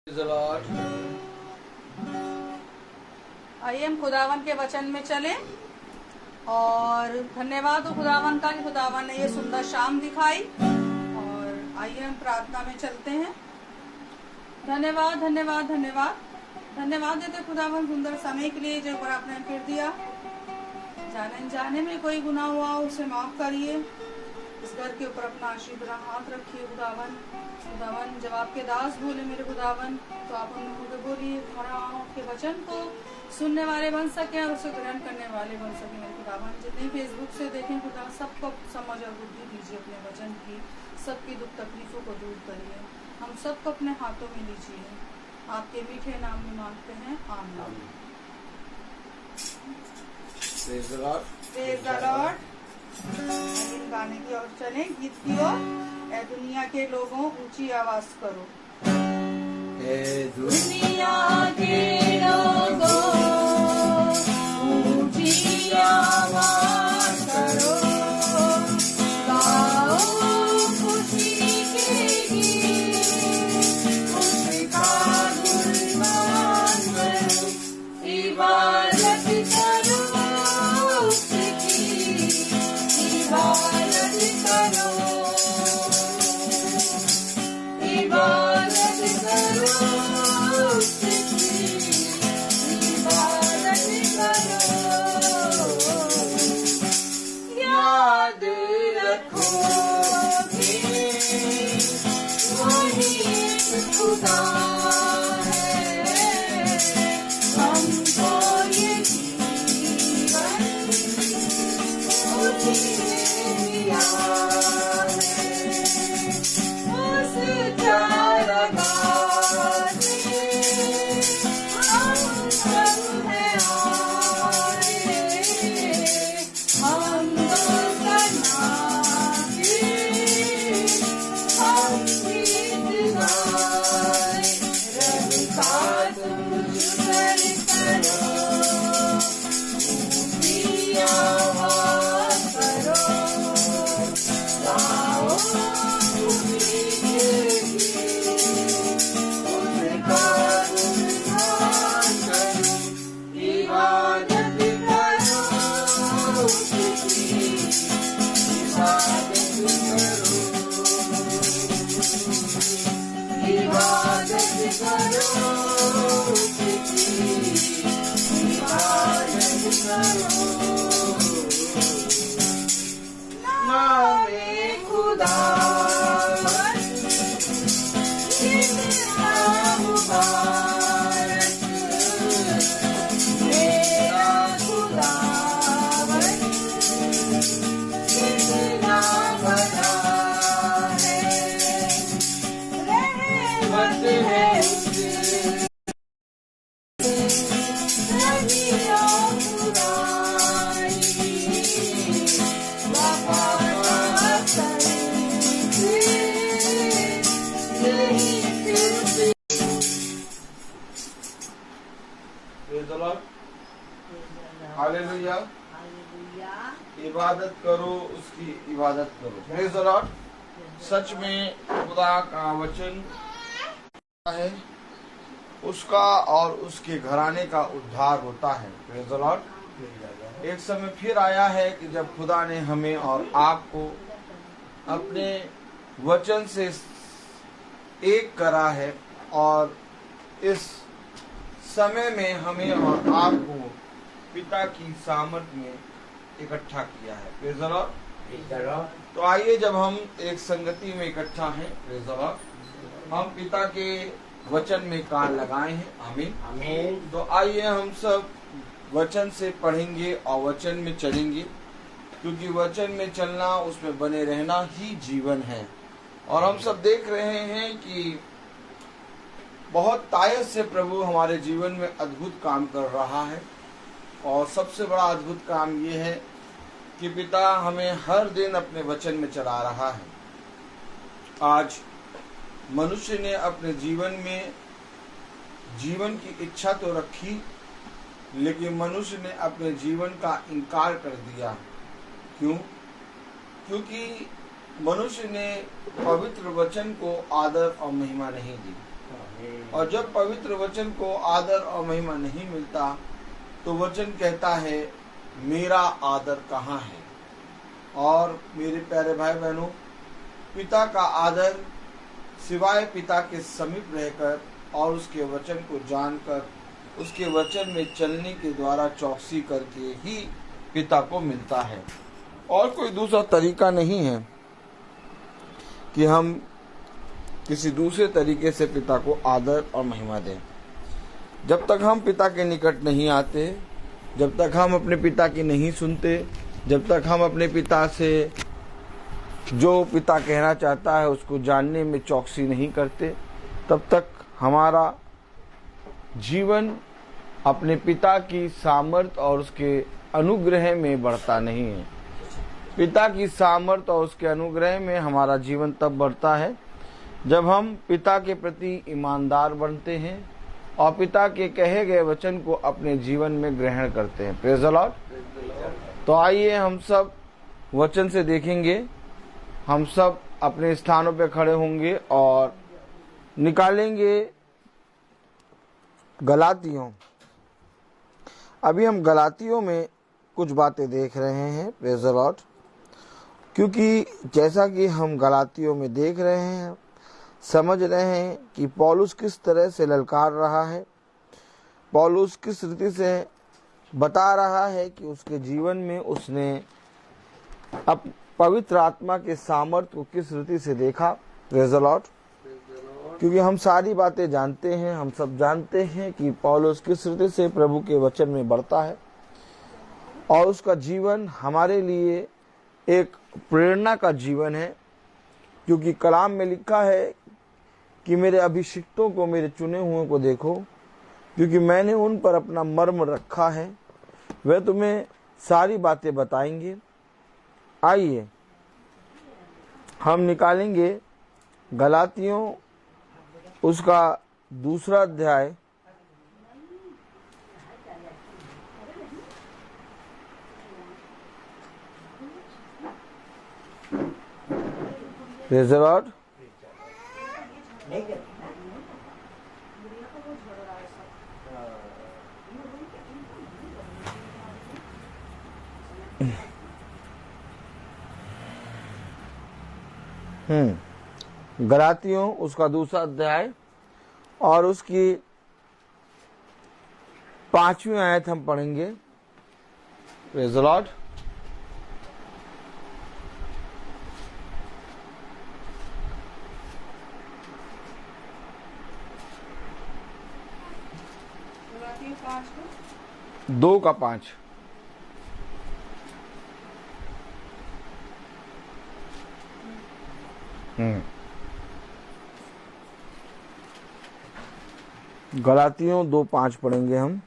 आइए हम खुदावन के वचन में चलें और धन्यवाद हो खुदावन का कि खुदावन ने ये सुंदर शाम दिखाई। और आइए हम प्रार्थना में चलते हैं। धन्यवाद धन्यवाद धन्यवाद धन्यवाद देते खुदावन सुंदर समय के लिए जो पर आपने फिर दिया। जाने जाने में कोई गुनाह हुआ उसे माफ करिए। इस घर के ऊपर अपना आशीष भरा हाथ रखिए खुदावन। खुदावन जब आपके दास बोले मेरे खुदावन तो आप उन लोगों को बोलिए हमारा आपके वचन को सुनने वाले बन सके और उसे ग्रहण करने वाले बन सके मेरे खुदावन। जितने फेसबुक से देखें खुदा सबको समझ और बुद्धि दीजिए अपने वचन की। सबकी दुख तकलीफों को दूर करिए। हम सबको अपने हाथों में लीजिए। आपके मीठे नाम में मांगते हैं आमीन। Praise the Lord. Praise the Lord. गाने की ओर चले, गीत की ओर। ए दुनिया के लोगों ऊंची आवाज करो। ए दुनिया के लोगों ऊंची आवाज करो। गाओ खुशी के गीत, उसका गुणगान करो। इबादत करो उसकी, इबादत करो, इबादत करो उसकी, इबादत करो। याद रखोगे वही खुदा है। हमको ये जीवन दिया है। उस चारागाह में हम सब हैं आए। हम करना हम गीत गाए। रब का तुझ पर करो ऊंची आवाज करो। गाओ खुशी के गीत, उसका गुणगान करो। इबादत करो उसकी, इबादत करो, इबादत करो उसकी, इबादत करो। नामे खुदावन कितना मुबारक, मेरा खुदावन कितना बड़ा है। रहमत है उसकी सदियों पुरानी। Praise the Lord. हालेलुया। इबादत करो उसकी, इबादत करो। Praise the Lord. सच में खुदा का वचन है उसका और उसके घराने का उद्धार होता है। Praise the Lord. एक समय फिर आया है कि जब खुदा ने हमें और आपको अपने वचन से एक करा है और इस समय में हमें और आपको पिता की सामर्थ में इकट्ठा किया है। Praise the Lord. तो आइए जब हम एक संगति में इकट्ठा हैं, प्रेज़ द लॉर्ड, हम पिता के वचन में कान लगाए हैं। आमीन आमीन। तो आइए हम सब वचन से पढ़ेंगे और वचन में चलेंगे, क्योंकि वचन में चलना, उसमें बने रहना ही जीवन है। और हम सब देख रहे हैं कि बहुत तायत से प्रभु हमारे जीवन में अद्भुत काम कर रहा है। और सबसे बड़ा अद्भुत काम ये है कि पिता हमें हर दिन अपने वचन में चला रहा है। आज मनुष्य ने अपने जीवन में जीवन की इच्छा तो रखी, लेकिन मनुष्य ने अपने जीवन का इनकार कर दिया। क्यों? क्योंकि मनुष्य ने पवित्र वचन को आदर और महिमा नहीं दी। और जब पवित्र वचन को आदर और महिमा नहीं मिलता तो वचन कहता है मेरा आदर कहाँ है। और मेरे प्यारे भाई बहनों, पिता का आदर सिवाय पिता के समीप रहकर और उसके वचन को जानकर उसके वचन में चलने के द्वारा चौकसी करके ही पिता को मिलता है। और कोई दूसरा तरीका नहीं है कि हम किसी दूसरे तरीके से पिता को आदर और महिमा दें। जब तक हम पिता के निकट नहीं आते, जब तक हम अपने पिता की नहीं सुनते, जब तक हम अपने पिता से जो पिता कहना चाहता है उसको जानने में चौकसी नहीं करते, तब तक हमारा जीवन अपने पिता की सामर्थ और उसके अनुग्रह में बढ़ता नहीं है। पिता की सामर्थ और उसके अनुग्रह में हमारा जीवन तब बढ़ता है जब हम पिता के प्रति ईमानदार बनते हैं और पिता के कहे गए वचन को अपने जीवन में ग्रहण करते हैं। Praise the Lord. तो आइए हम सब वचन से देखेंगे। हम सब अपने स्थानों पर खड़े होंगे और निकालेंगे गलातियों। अभी हम गलातियों में कुछ बातें देख रहे हैं। Praise the Lord. क्योंकि जैसा कि हम गलातियों में देख रहे हैं, समझ रहे हैं कि पौलुस किस तरह से ललकार रहा है, पौलुस किस रीति से बता रहा है कि उसके जीवन में उसने अब पवित्र आत्मा के सामर्थ्य को किस रीति से देखा। Praise the Lord. क्योंकि हम सारी बातें जानते हैं, हम सब जानते हैं कि पौलुस किस रीति से प्रभु के वचन में बढ़ता है और उसका जीवन हमारे लिए एक प्रेरणा का जीवन है। क्योंकि कलाम में लिखा है कि मेरे अभिषिक्तों को, मेरे चुने हुओं को देखो, क्योंकि मैंने उन पर अपना मर्म रखा है, वे तुम्हें सारी बातें बताएंगे। आइए हम निकालेंगे गलातियों उसका 2 अध्याय प्रेज़ द लॉर्ड। गलातियों उसका 2 अध्याय और उसकी 5वीं आयत हम पढ़ेंगे। Praise the Lord. गलातियों 2:5। गलातियों 2:5 पढ़ेंगे हम।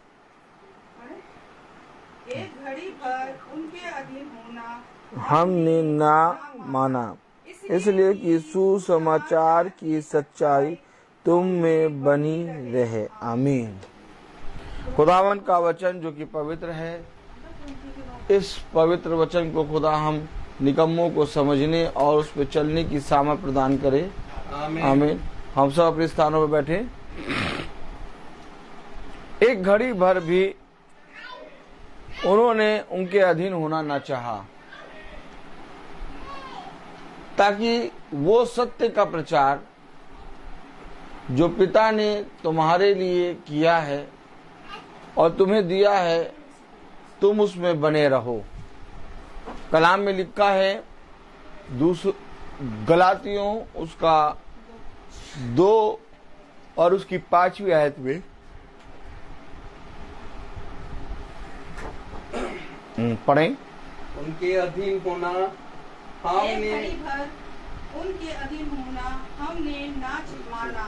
एक घड़ी भर उनके अधीन होना हमने ना माना, इसलिए कि सुसमाचार की सच्चाई तुम में बनी रहे। आमीन। खुदावन का वचन जो कि पवित्र है, इस पवित्र वचन को खुदा हम निकम्मों को समझने और उस पर चलने की सामर्थ प्रदान करे। आमीन। हम सब अपने स्थानों पर बैठे। एक घड़ी भर भी उन्होंने उनके अधीन होना न चाहा, ताकि वो सत्य का प्रचार जो पिता ने तुम्हारे लिए किया है और तुम्हें दिया है, तुम उसमें बने रहो। कलाम में लिखा है गलातियों उसका 2 और उसकी 5वीं आयत में पढ़ें। उनके अधीन होना हमने उनके अधीन होना हमने ना माना,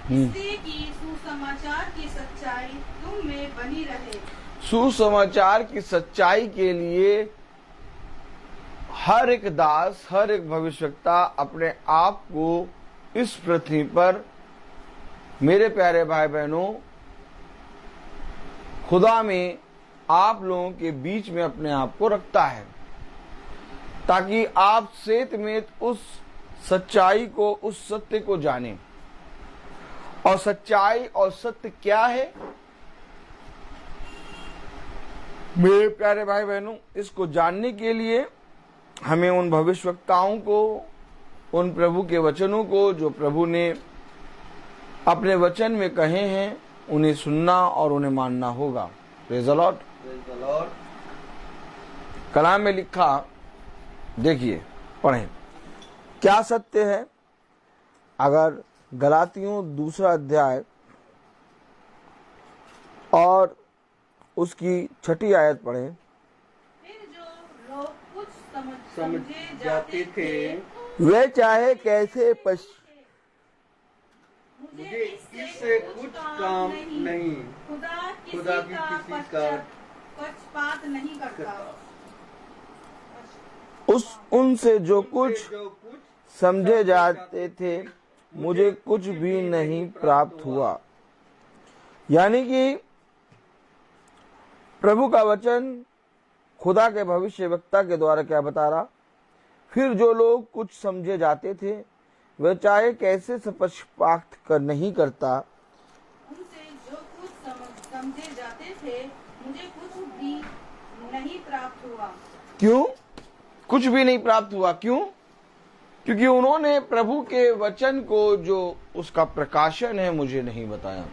इसलिए कि सुसमाचार की सच्चाई तुम में बनी रहे। सुसमाचार की सच्चाई के लिए हर एक दास, हर एक भविष्यवक्ता अपने आप को इस पृथ्वी पर, मेरे प्यारे भाई बहनों, खुदा में आप लोगों के बीच में अपने आप को रखता है, ताकि आप सेत में उस सच्चाई को, उस सत्य को जानें और सच्चाई और सत्य क्या है? मेरे प्यारे भाई बहनों, इसको जानने के लिए हमें उन भविष्यवक्ताओं को, उन प्रभु के वचनों को जो प्रभु ने अपने वचन में कहे हैं, उन्हें सुनना और उन्हें मानना होगा। Praise the Lord. कलाम में लिखा, देखिए, पढ़ें, क्या सत्य है। अगर गलातियों 2 अध्याय और उसकी 6 आयत पढ़ें। फिर जो लोग कुछ समझे जाते थे, वे चाहे कैसे मुझे इससे कुछ काम नहीं, खुदा खुदा की किसी का पक्षपात नहीं करता। उनसे जो कुछ जो कुछ समझे जाते थे, मुझे कुछ भी नहीं प्राप्त हुआ। यानी कि प्रभु का वचन खुदा के भविष्यवक्ता के द्वारा क्या बता रहा? फिर जो लोग कुछ समझे जाते थे, वह चाहे कैसे पक्षपात कर नहीं करता। उनसे जो कुछ समझे जाते थे, मुझे कुछ भी नहीं प्राप्त हुआ। क्यों कुछ भी नहीं प्राप्त हुआ? क्यों? क्योंकि उन्होंने प्रभु के वचन को, जो उसका प्रकाशन है, मुझे नहीं बताया।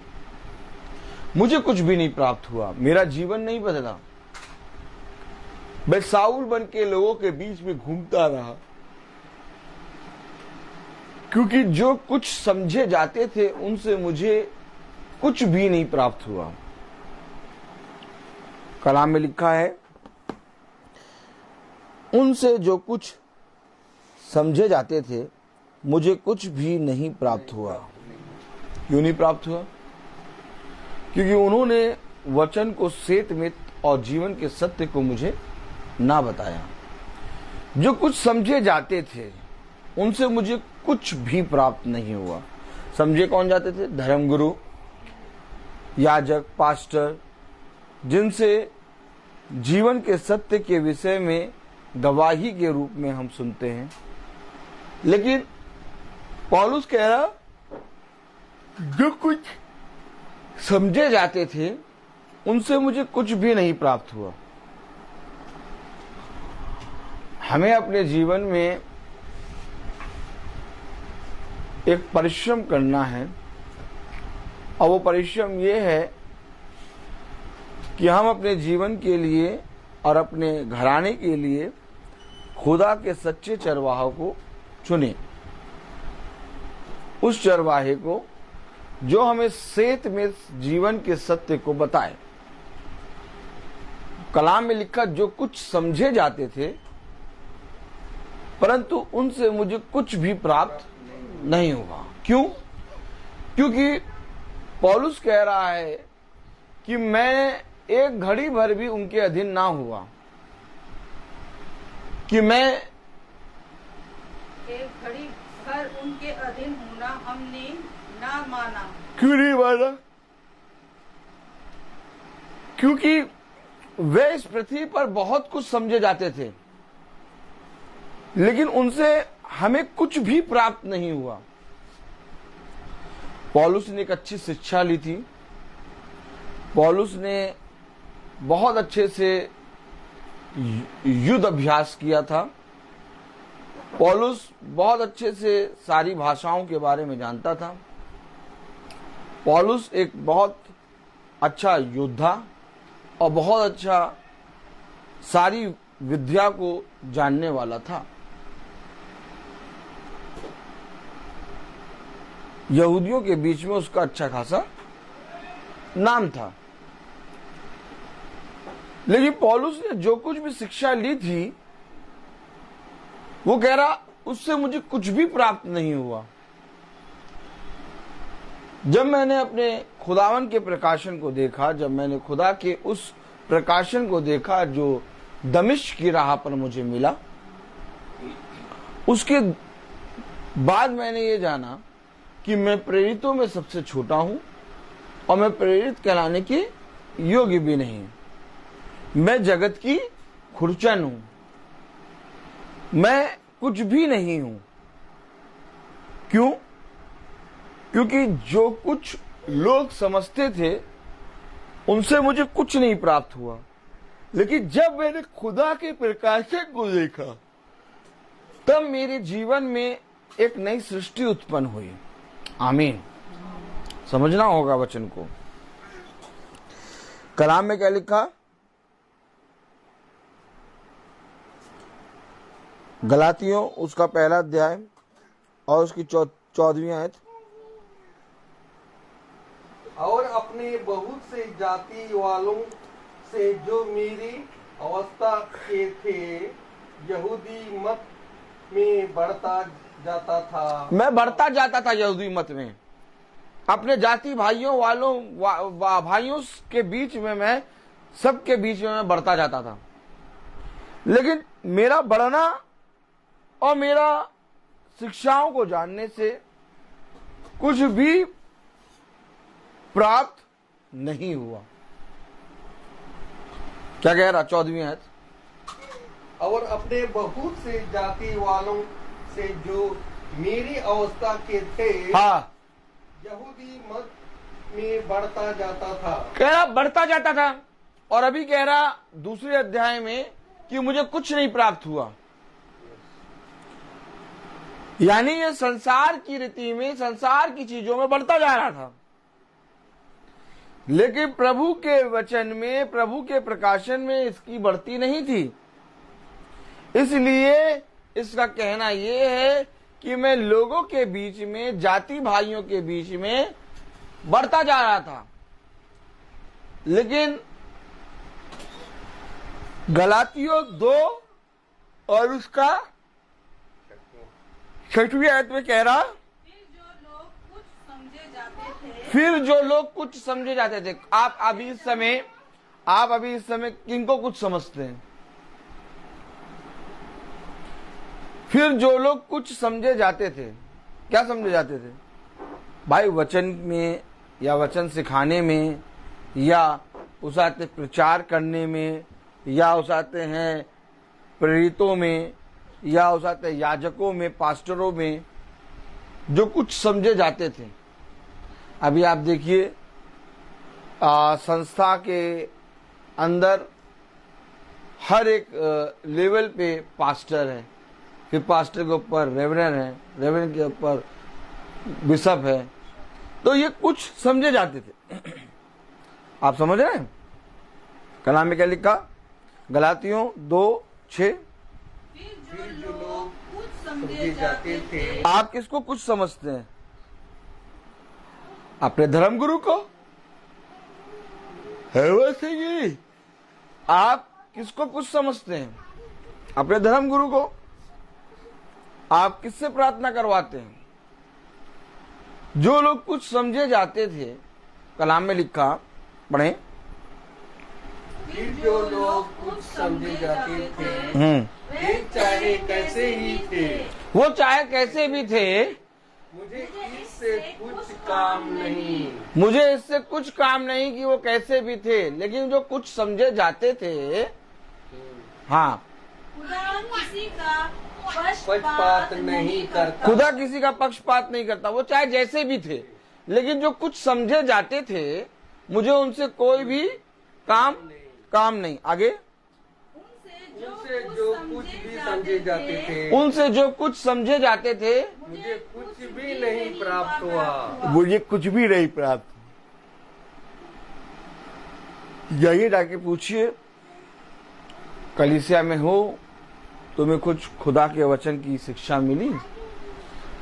मुझे कुछ भी नहीं प्राप्त हुआ, मेरा जीवन नहीं बदला। मैं साउल बन के लोगों के बीच में घूमता रहा, क्योंकि जो कुछ समझे जाते थे उनसे मुझे कुछ भी नहीं प्राप्त हुआ। कलाम में लिखा है, उनसे जो कुछ समझे जाते थे, मुझे कुछ भी नहीं प्राप्त हुआ। क्यों नहीं प्राप्त हुआ? क्योंकि उन्होंने वचन को सेतमित और जीवन के सत्य को मुझे ना बताया। जो कुछ समझे जाते थे, उनसे मुझे कुछ भी प्राप्त नहीं हुआ। समझे कौन जाते थे? धर्मगुरु, याजक, पास्टर, जिनसे जीवन के सत्य के विषय में गवाही के रूप में हम सुनते हैं। लेकिन पौलुस कह रहा, जो कुछ समझे जाते थे, उनसे मुझे कुछ भी नहीं प्राप्त हुआ। हमें अपने जीवन में एक परिश्रम करना है, और वो परिश्रम ये है कि हम अपने जीवन के लिए और अपने घराने के लिए खुदा के सच्चे चरवाहों को चुने। उस चरवाहे को जो हमें सेत में जीवन के सत्य को बताए। कलाम में लिखा, जो कुछ समझे जाते थे, परंतु उनसे मुझे कुछ भी प्राप्त नहीं हुआ। क्यों? क्योंकि पौलुस कह रहा है कि मैं एक घड़ी भर भी उनके अधीन ना हुआ, कि मैं एक घड़ी भर उनके अधीन होना हमने ना माना। क्यों नहीं माना? क्योंकि वे इस पृथ्वी पर बहुत कुछ समझे जाते थे, लेकिन उनसे हमें कुछ भी प्राप्त नहीं हुआ। पौलुस ने एक अच्छी शिक्षा ली थी, पौलुस ने बहुत अच्छे से युद्ध अभ्यास किया था, पौलुस बहुत अच्छे से सारी भाषाओं के बारे में जानता था। पौलुस एक बहुत अच्छा योद्धा और बहुत अच्छा सारी विद्या को जानने वाला था। यहूदियों के बीच में उसका अच्छा खासा नाम था। लेकिन पौलुस ने जो कुछ भी शिक्षा ली थी, वो कह रहा उससे मुझे कुछ भी प्राप्त नहीं हुआ। जब मैंने अपने खुदावन के प्रकाशन को देखा, जब मैंने खुदा के उस प्रकाशन को देखा जो दमिश्क की राह पर मुझे मिला, उसके बाद मैंने ये जाना कि मैं प्रेरितों में सबसे छोटा हूं और मैं प्रेरित कहलाने के योग्य भी नहीं। मैं जगत की खुरचन हूं, मैं कुछ भी नहीं हूं। क्यों? क्योंकि जो कुछ लोग समझते थे उनसे मुझे कुछ नहीं प्राप्त हुआ, लेकिन जब मैंने खुदा के प्रकाशन को देखा तब मेरे जीवन में एक नई सृष्टि उत्पन्न हुई। आमीन। समझना होगा वचन को। कलाम में क्या लिखा? गलातियों उसका पहला अध्याय और उसकी 14वीं आयत। और अपने बहुत से जाति वालों से जो मेरी अवस्था के थे यहूदी मत में बढ़ता जाता था। मैं बढ़ता जाता था यहूदी मत में, अपने जाति भाइयों भाइयों के बीच में, मैं सबके बीच में मैं बढ़ता जाता था। लेकिन मेरा बढ़ना और मेरा शिक्षाओं को जानने से कुछ भी प्राप्त नहीं हुआ। क्या कह रहा? 14वीं आयत। और अपने बहुत से जाति वालों से जो मेरी अवस्था के थे हाँ, यहूदी मत में बढ़ता जाता था। कह रहा बढ़ता जाता था, और अभी कह रहा दूसरे अध्याय में कि मुझे कुछ नहीं प्राप्त हुआ। यानी ये संसार की रीति में, संसार की चीजों में बढ़ता जा रहा था, लेकिन प्रभु के वचन में, प्रभु के प्रकाशन में इसकी बढ़ती नहीं थी। इसलिए इसका कहना यह है कि मैं लोगों के बीच में, जाति भाइयों के बीच में बढ़ता जा रहा था। लेकिन गलातियों 2 और उसका 6वीं आयत में कह रहा, फिर जो लोग कुछ समझे जाते थे। आप अभी इस समय किनको कुछ समझते हैं? फिर जो लोग कुछ समझे जाते थे, क्या समझे जाते थे भाई? वचन में या वचन सिखाने में, या उस आते प्रचार करने में, या उस आते हैं प्रेरितों में, या उस आते याजकों में, पास्टरों में, जो कुछ समझे जाते थे। अभी आप देखिए संस्था के अंदर हर एक लेवल पे पास्टर है, फिर पास्टर के ऊपर रेवरेंड है, रेवरेंड के ऊपर बिशप है। तो ये कुछ समझे जाते थे। आप समझ रहे हैं? कलाम में क्या लिखा? गलातियों 2:6। फिर जो लोग कुछ समझे जाते थे। आप किसको कुछ समझते हैं? अपने धर्मगुरु को? है वैसे ही आप किसको कुछ समझते हैं? अपने धर्मगुरु को। आप किससे प्रार्थना करवाते हैं? जो लोग कुछ समझे जाते थे, कलाम में लिखा, पढ़ें। फिर जो लोग कुछ समझे जाते थे वे चाहे कैसे ही थे, वो चाहे कैसे भी थे, मुझे इससे कुछ काम नहीं। मुझे इससे कुछ काम नहीं कि वो कैसे भी थे, लेकिन जो कुछ समझे जाते थे, हाँ, खुदा किसी का पक्षपात नहीं करता। खुदा किसी का पक्षपात नहीं करता। वो चाहे जैसे भी थे, लेकिन जो कुछ समझे जाते थे, मुझे उनसे कोई भी काम नहीं। आगे, उनसे जो कुछ भी समझे जाते थे, उनसे जो कुछ समझे जाते थे, मुझे कुछ भी नहीं प्राप्त हुआ। मुझे कुछ भी नहीं प्राप्त। जाइए जाके पूछिए, कलीसिया में हो, तुम्हें कुछ खुदा के वचन की शिक्षा मिली?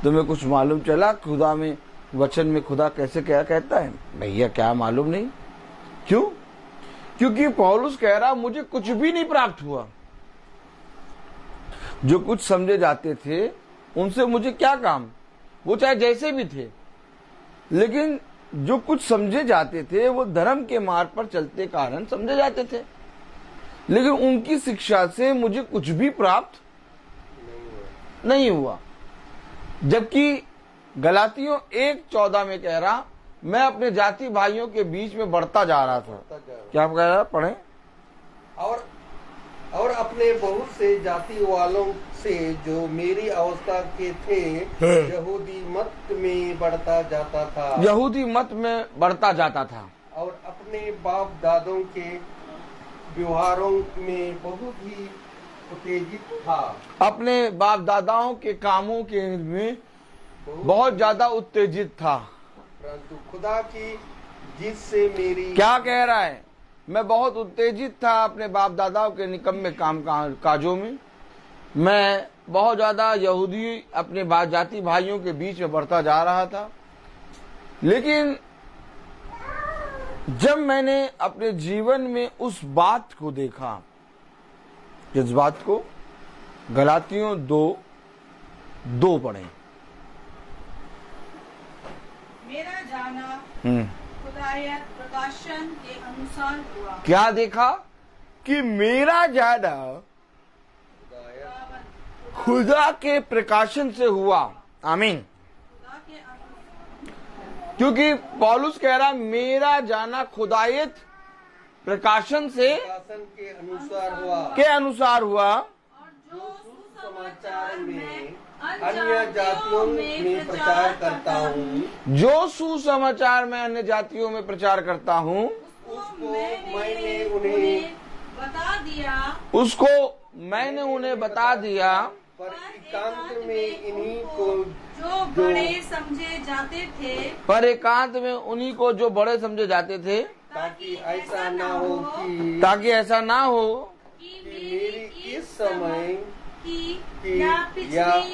तुम्हें कुछ मालूम चला खुदा में, वचन में खुदा कैसे क्या कहता है? भैया क्या मालूम नहीं। क्यों? क्योंकि पौलुस कह रहा मुझे कुछ भी नहीं प्राप्त हुआ। जो कुछ समझे जाते थे उनसे मुझे क्या काम, वो चाहे जैसे भी थे, लेकिन जो कुछ समझे जाते थे वो धर्म के मार्ग पर चलते कारण समझे जाते थे, लेकिन उनकी शिक्षा से मुझे कुछ भी प्राप्त नहीं हुआ। जबकि गलातियों 1:14 में कह रहा, मैं अपने जाति भाइयों के बीच में बढ़ता जा रहा था। क्या कह रहा? पढ़ें। और अपने बहुत से जाति वालों से जो मेरी अवस्था के थे यहूदी मत में बढ़ता जाता था यहूदी मत में बढ़ता जाता था और अपने बाप दादों के व्यवहारों में बहुत ही उत्तेजित था। अपने बाप दादाओं के कामों के में बहुत ज्यादा उत्तेजित था। परंतु खुदा की जिससे मेरी क्या कह रहा है? मैं बहुत उत्तेजित था अपने बाप दादाओं के निकम्मे काजों में। मैं बहुत ज्यादा यहूदी अपने जाति भाइयों के बीच में बढ़ता जा रहा था। लेकिन जब मैंने अपने जीवन में उस बात को देखा, जिस बात को गलातियों 2:2 पढ़े, मेरा जाना खुदायत प्रकाशन के अनुसार हुआ। क्या देखा? कि मेरा जाना खुदा के प्रकाशन से हुआ। आमीन। खुदा के अनुसार, क्योंकि पौलुस कह रहा मेरा जाना खुदायत प्रकाशन से शासन के अनुसार हुआ के अनुसार हुआ, और जो समाचार में अन्य जातियों में प्रचार करता हूँ जो सुसमाचार मैं अन्य जातियों में प्रचार करता हूँ, उसको मैंने उन्हें बता दिया। उसको मैंने उन्हें बता दिया। पर एकांत में इन्हीं को जो बड़े समझे जाते थे, पर एकांत में उन्हीं को जो बड़े समझे जाते थे, ताकि ऐसा ना हो ताकि ऐसा ना हो कि मेरी इस समय की या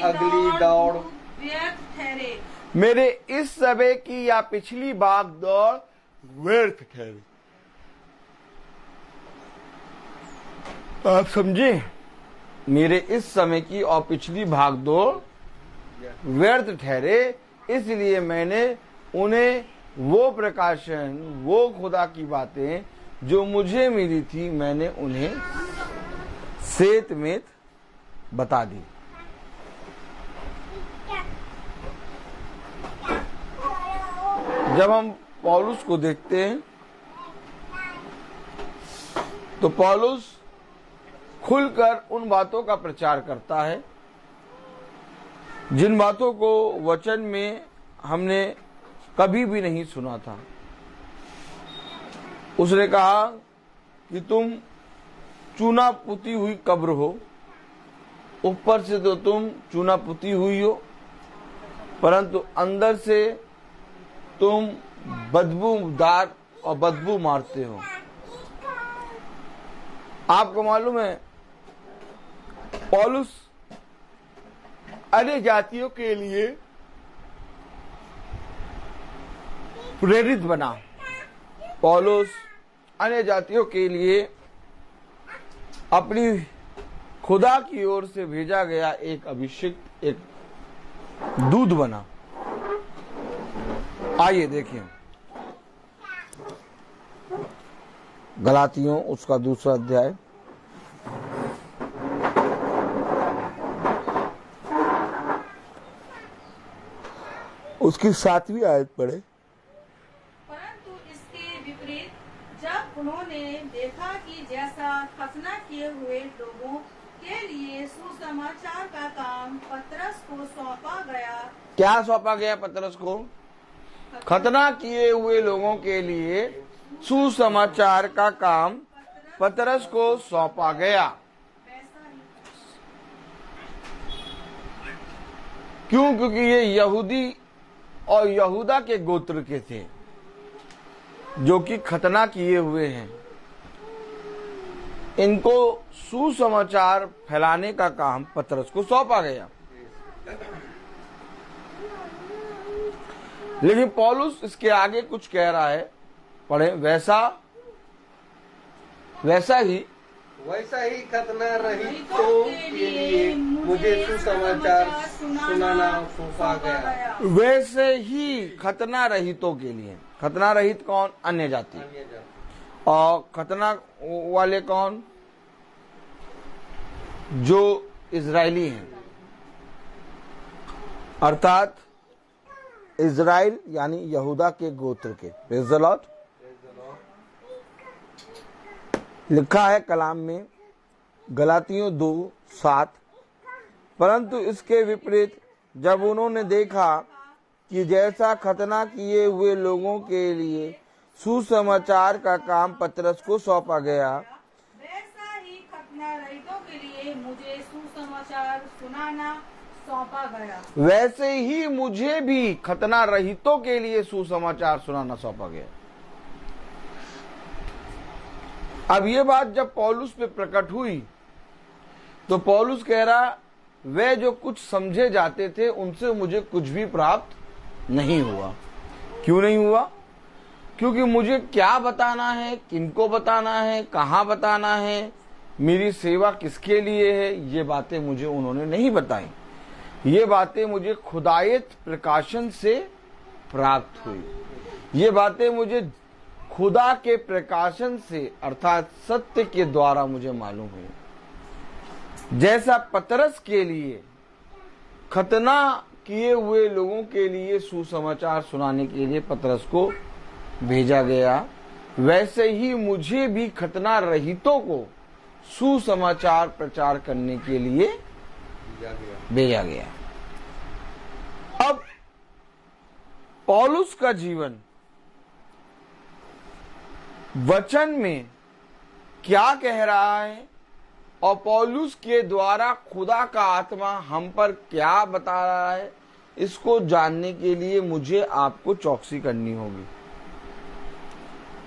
अगली दौड़ व्यर्थ ठहरे। मेरे इस समय की या पिछली भाग दौड़ व्यर्थ ठहरे। आप समझे? मेरे इस समय की और पिछली भाग दौड़ व्यर्थ ठहरे, इसलिए मैंने उन्हें वो प्रकाशन, वो खुदा की बातें जो मुझे मिली थी, मैंने उन्हें सेत बता दी। जब हम पौलुस को देखते हैं तो पौलुस खुलकर उन बातों का प्रचार करता है जिन बातों को वचन में हमने कभी भी नहीं सुना था। उसने कहा कि तुम चूना पुती हुई कब्र हो, ऊपर से तो तुम चूना पुती हुई हो, परंतु अंदर से तुम बदबूदार और बदबू मारते हो। आपको मालूम है पौलुस अन्य जातियों के लिए प्रेरित बना। पौलुस अन्य जातियों के लिए अपनी खुदा की ओर से भेजा गया एक अभिषिक्त, एक दूत बना। आइए देखिए गलातियों उसका 2 अध्याय उसकी 7वीं आयत पढ़े। परंतु इसके विपरीत जब उन्होंने देखा कि जैसा खतना किए हुए लोगों के लिए सुसमाचार का काम पतरस को सौंपा गया। क्या सौंपा गया पतरस को? खतना किए हुए लोगों के लिए सुसमाचार का काम पतरस को सौंपा गया। वैसा ही क्यों? क्योंकि ये यहूदी और यहूदा के गोत्र के थे जो कि खतना किए हुए हैं। इनको सुसमाचार फैलाने का काम पतरस को सौंपा गया। लेकिन पौलुस इसके आगे कुछ कह रहा है, पढ़े। वैसा ही खतना रहितों के लिए मुझे सुसमाचार सुनाना सौंपा गया। वैसे ही खतना रहितों के लिए। खतना रहित कौन? अन्य जाति। और खतना वाले कौन? जो इजरायली हैं, अर्थात इजराइल यानी यहूदा के गोत्र के। Praise the Lord. लिखा है कलाम में गलातियों 2:7 परंतु इसके विपरीत जब उन्होंने देखा कि जैसा खतना किए हुए लोगों के लिए सुसमाचार का काम पतरस को सौंपा गया, वैसा ही खतना रहितों के लिए मुझे सुसमाचार सुनाना सौंपा गया। वैसे ही मुझे भी खतना रहितों के लिए सुसमाचार सुनाना सौंपा गया। अब ये बात जब पौलुस पे प्रकट हुई तो पौलुस कह रहा, वे जो कुछ समझे जाते थे उनसे मुझे कुछ भी प्राप्त नहीं हुआ। क्यों नहीं हुआ? क्योंकि मुझे क्या बताना है, किनको बताना है, कहाँ बताना है, मेरी सेवा किसके लिए है, ये बातें मुझे उन्होंने नहीं बताई। ये बातें मुझे खुदायत प्रकाशन से प्राप्त हुई। ये बातें मुझे खुदा के प्रकाशन से अर्थात सत्य के द्वारा मुझे मालूम हुई। जैसा पतरस के लिए खतना किए हुए लोगों के लिए सुसमाचार सुनाने के लिए पतरस को भेजा गया, वैसे ही मुझे भी खतना रहितों को सुसमाचार प्रचार करने के लिए भेजा गया। अब पौलुस का जीवन वचन में क्या कह रहा है और पौलुस के द्वारा खुदा का आत्मा हम पर क्या बता रहा है, इसको जानने के लिए मुझे आपको चौकसी करनी होगी।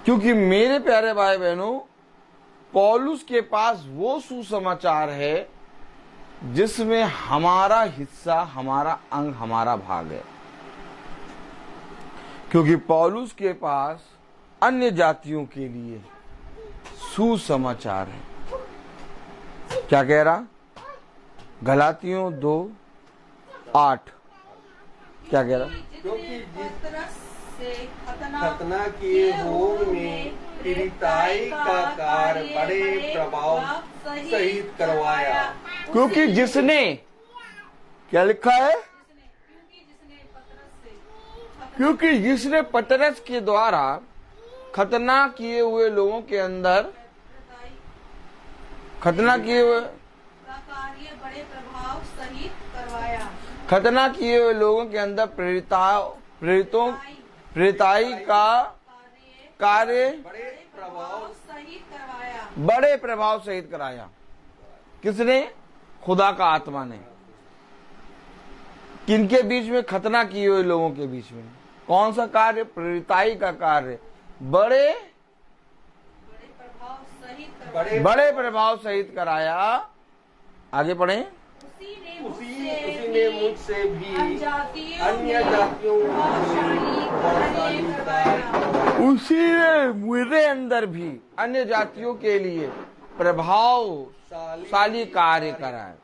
क्योंकि मेरे प्यारे भाई बहनों, पौलुस के पास वो सुसमाचार है जिसमें हमारा हिस्सा, हमारा अंग, हमारा भाग है। क्योंकि पौलुस के पास अन्य जातियों के लिए सुसमाचार है। क्या कह रहा? गलातियों 2:8 क्या कह रहा? क्योंकि पतरस से खतना किए हुओं में पीड़िताई का कार्य बड़े प्रभाव सहित करवाया। क्योंकि जिसने, क्या लिखा है? क्योंकि जिसने पतरस के द्वारा खतना किए हुए लोगों के अंदर खतना किए हुए कार्य बड़े प्रभाव सहित करवाया। खतना किए हुए लोगों के अंदर प्रेरिताई का कार्य बड़े प्रभाव सहित करवाया। बड़े प्रभाव सहित कराया। किसने? खुदा का आत्मा ने। किनके बीच में? खतना किए हुए लोगों के बीच में। कौन सा कार्य? प्रेरिताई का कार्य बड़े बड़े प्रभाव सहित कराया। आगे पढ़े। उसी ने मुझसे भी अन्य जातियों उसी ने मेरे अंदर भी अन्य जातियों के लिए प्रभावशाली कार्य कराए।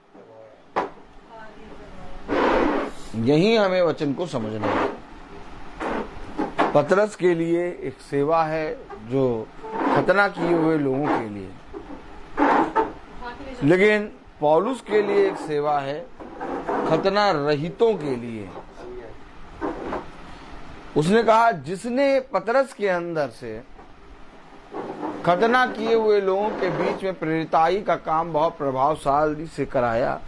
यही हमें वचन को समझना है। पतरस के लिए एक सेवा है जो खतना किए हुए लोगों के लिए, लेकिन पौलुस के लिए एक सेवा है खतना रहितों के लिए। उसने कहा जिसने पतरस के अंदर से खतना किए हुए लोगों के बीच में प्रेरिताई का काम बहुत प्रभावशाली से कराया,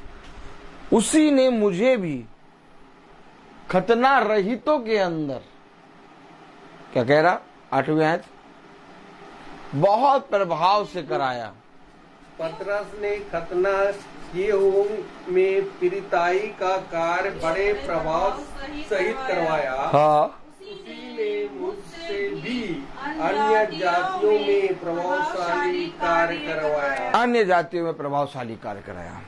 उसी ने मुझे भी खतना रहितों के अंदर, क्या कह रहा? 8वीं आयत, बहुत प्रभाव से कराया। पतरस ने खतना किए हुओं में पीड़िताई का कार्य बड़े प्रभाव सहित करवाया। हाँ, उसी ने मुझसे भी अन्य जातियों में प्रभावशाली कार्य करवाया। अन्य जातियों में प्रभावशाली कार्य कराया।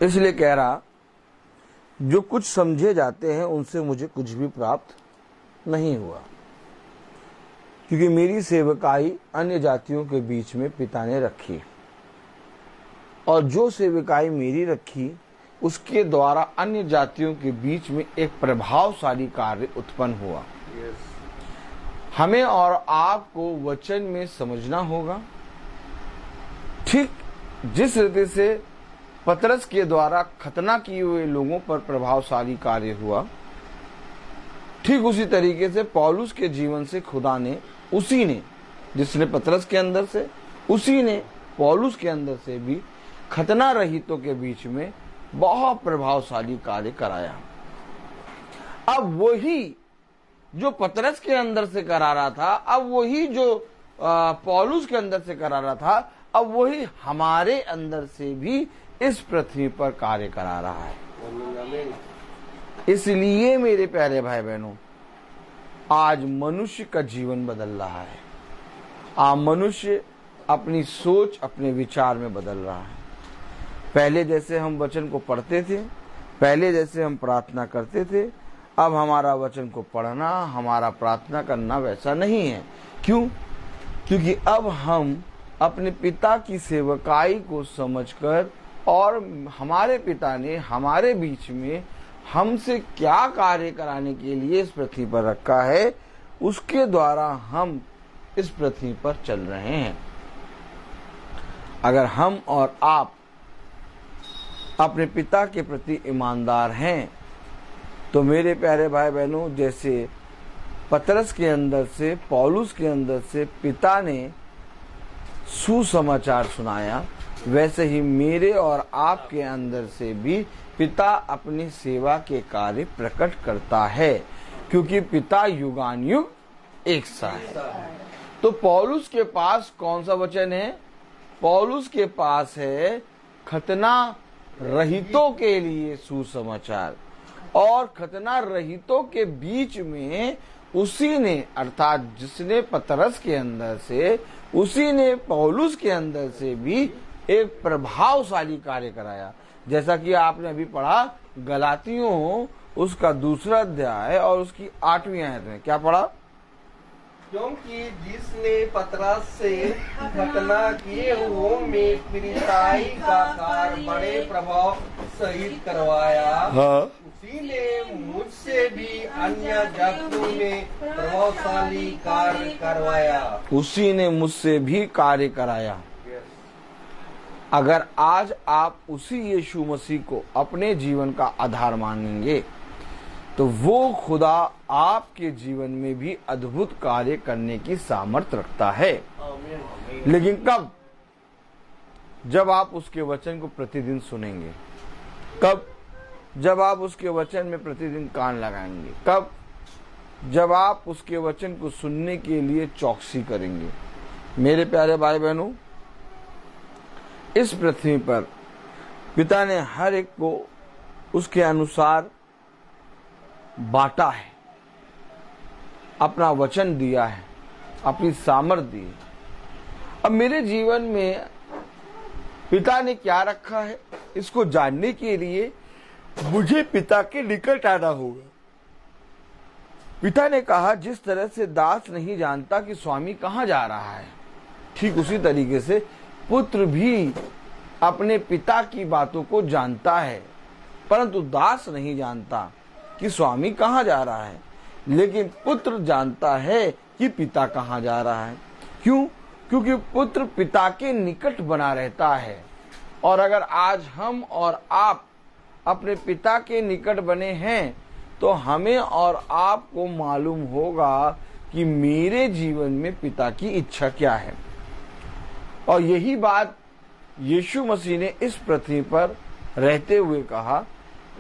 इसलिए कह रहा, जो कुछ समझे जाते हैं उनसे मुझे कुछ भी प्राप्त नहीं हुआ, क्योंकि मेरी सेवकाई अन्य जातियों के बीच में पिता ने रखी, और जो सेवकाई मेरी रखी उसके द्वारा अन्य जातियों के बीच में एक प्रभावशाली कार्य उत्पन्न हुआ। हमें और आपको वचन में समझना होगा, ठीक जिस रीति से पतरस के द्वारा खतना किए हुए लोगों पर प्रभावशाली कार्य हुआ, ठीक उसी तरीके से पौलुस के जीवन से खुदा ने, उसी ने जिसने पतरस के अंदर से, उसी ने पौलुस के अंदर से भी खतना रहितों के बीच में बहुत प्रभावशाली कार्य कराया। अब वही जो पतरस के अंदर से करा रहा था, अब वही जो पौलुस के अंदर से करा रहा था, अब वही हमारे अंदर से भी इस पृथ्वी पर कार्य करा रहा है। इसलिए मेरे प्यारे भाई बहनों, आज मनुष्य का जीवन बदल रहा है। आज मनुष्य अपनी सोच, अपने विचार में बदल रहा है। पहले जैसे हम वचन को पढ़ते थे, पहले जैसे हम प्रार्थना करते थे, अब हमारा वचन को पढ़ना, हमारा प्रार्थना करना वैसा नहीं है। क्यों? क्योंकि अब हम अपने पिता की सेवकाई को समझकर और हमारे पिता ने हमारे बीच में हमसे क्या कार्य कराने के लिए इस पृथ्वी पर रखा है, उसके द्वारा हम इस पृथ्वी पर चल रहे हैं। अगर हम और आप अपने पिता के प्रति ईमानदार हैं, तो मेरे प्यारे भाई बहनों, जैसे पतरस के अंदर से, पौलुस के अंदर से पिता ने सुसमाचार सुनाया, वैसे ही मेरे और आपके अंदर से भी पिता अपनी सेवा के कार्य प्रकट करता है, क्योंकि पिता युगानुयुग एक सा है। तो पौलुस के पास कौन सा वचन है? पौलुस के पास है खतना रहितों के लिए सुसमाचार, और खतना रहितों के बीच में उसी ने, अर्थात जिसने पतरस के अंदर से, उसी ने पौलुस के अंदर से भी एक प्रभावशाली कार्य कराया। जैसा कि आपने अभी पढ़ा गलातियों उसका 2 अध्याय और उसकी 8वीं आयत में क्या पढ़ा? क्योंकि जिसने पतरस से खतना किए हुओं में प्रीताई का कार्य बड़े प्रभाव सहित करवाया, हाँ। उसी ने मुझसे भी अन्य जातियों में प्रभावशाली कार्य करवाया। उसी ने मुझसे भी कार्य कराया। अगर आज आप उसी यीशु मसीह को अपने जीवन का आधार मानेंगे, तो वो खुदा आपके जीवन में भी अद्भुत कार्य करने की सामर्थ्य रखता है। लेकिन कब? जब आप उसके वचन को प्रतिदिन सुनेंगे। कब? जब आप उसके वचन में प्रतिदिन कान लगाएंगे। कब? जब आप उसके वचन को सुनने के लिए चौकसी करेंगे। मेरे प्यारे भाई बहनों, इस पृथ्वी पर पिता ने हर एक को उसके अनुसार बांटा है, अपना वचन दिया है, अपनी सामर्थ दी है। अब मेरे जीवन में पिता ने क्या रखा है, इसको जानने के लिए मुझे पिता के निकट आना होगा। पिता ने कहा, जिस तरह से दास नहीं जानता कि स्वामी कहाँ जा रहा है, ठीक उसी तरीके से पुत्र भी अपने पिता की बातों को जानता है, परंतु दास नहीं जानता कि स्वामी कहाँ जा रहा है। लेकिन पुत्र जानता है कि पिता कहाँ जा रहा है। क्यों? क्योंकि पुत्र पिता के निकट बना रहता है। और अगर आज हम और आप अपने पिता के निकट बने हैं, तो हमें और आपको मालूम होगा कि मेरे जीवन में पिता की इच्छा क्या है। और यही बात यीशु मसीह ने इस पृथ्वी पर रहते हुए कहा,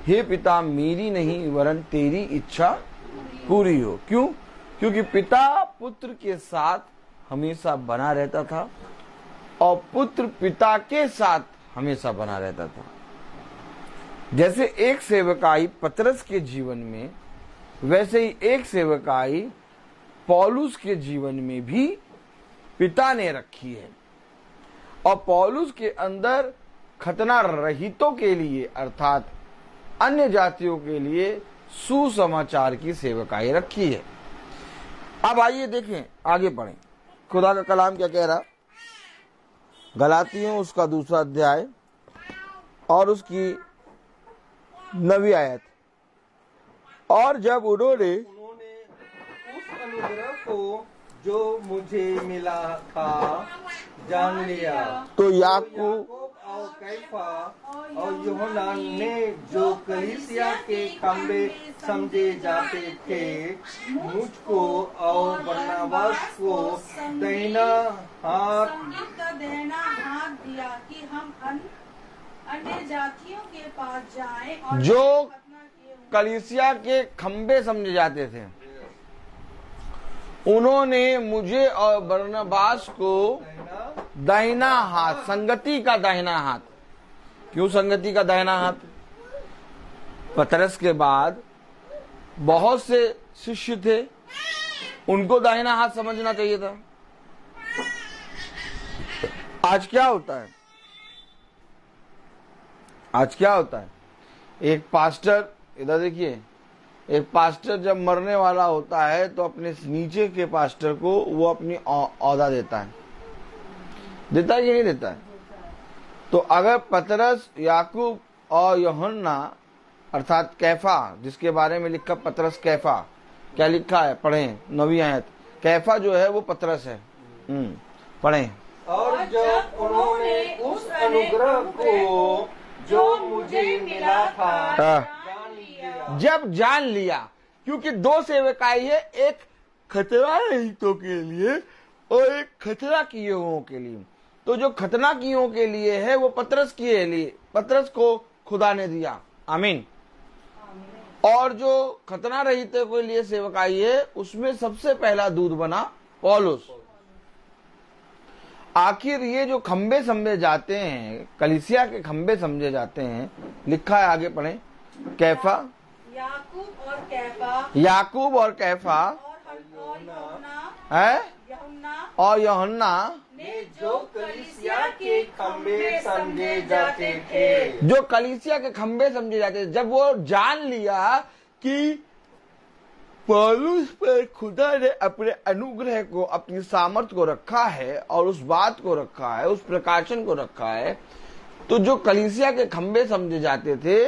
हे पिता, मेरी नहीं वरन तेरी इच्छा पूरी हो। क्यों? क्योंकि पिता पुत्र के साथ हमेशा बना रहता था और पुत्र पिता के साथ हमेशा बना रहता था। जैसे एक सेवकाई पतरस के जीवन में, वैसे ही एक सेवकाई पौलुस के जीवन में भी पिता ने रखी है। और पौलुस के अंदर खतना रहितों के लिए, अर्थात अन्य जातियों के लिए सुसमाचार की सेवकाई रखी है। अब आइए देखें, आगे पढ़ें खुदा का कलाम क्या कह रहा। गलातियों उसका 2 अध्याय और उसकी 9वीं आयत। और जब उन्होंने उस अनुग्रह को जो मुझे मिला था जान लिया, तो याकूब और कैफा और यूहन्ना ने, जो कलीसिया के खंबे समझे जाते थे, मुझको और बरनबास को देना हाथ दिया कि हम अन्य जातियों के पास जाएं और जो खतना किए हुए कलीसिया के खंबे समझे जाते थे, उन्होंने मुझे और बरनबास को दाहिना हाथ, संगति का दाहिना हाथ। क्यों संगति का दाहिना हाथ? पतरस के बाद बहुत से शिष्य थे, उनको दाहिना हाथ समझना चाहिए था। आज क्या होता है? आज क्या होता है? एक पास्टर, इधर देखिए, एक पास्टर जब मरने वाला होता है तो अपने नीचे के पास्टर को वो अपनी औहदा देता है कि नहीं देता है? तो अगर पतरस, याकूब और यूहन्ना अर्थात कैफा, जिसके बारे में लिखा पतरस कैफा, क्या लिखा है? पढ़ें 9वीं आयत। कैफा जो है वो पतरस है। पढ़ें। और जब उन्होंने उस अनुग्रह को जो मुझे मिला था जान लिया। जब जान लिया, क्योंकि दो सेवकाई है, एक खतरा रहितों के लिए और एक खतरा किए हुओं के लिए। तो जो खतना किए के लिए है वो पतरस के लिए, पतरस को खुदा ने दिया। आमीन। और जो खतना रहितों के लिए सेवकाई है, उसमें सबसे पहला दूत बना पौलुस। आखिर ये जो खंबे समझे जाते हैं, कलीसिया के खंबे समझे जाते हैं, लिखा है, आगे पढ़ें। कैफा, याकूब और कैफा, याकूब और कैफा है और यूहन्ना ने जो कलीसिया के खंबे समझे जाते थे। जो कलीसिया के खंबे समझे जाते थे, जब वो जान लिया कि पौलुस पर खुदा ने अपने अनुग्रह को, अपनी सामर्थ को रखा है और उस बात को रखा है, उस प्रकाशन को रखा है, तो जो कलीसिया के खंबे समझे जाते थे,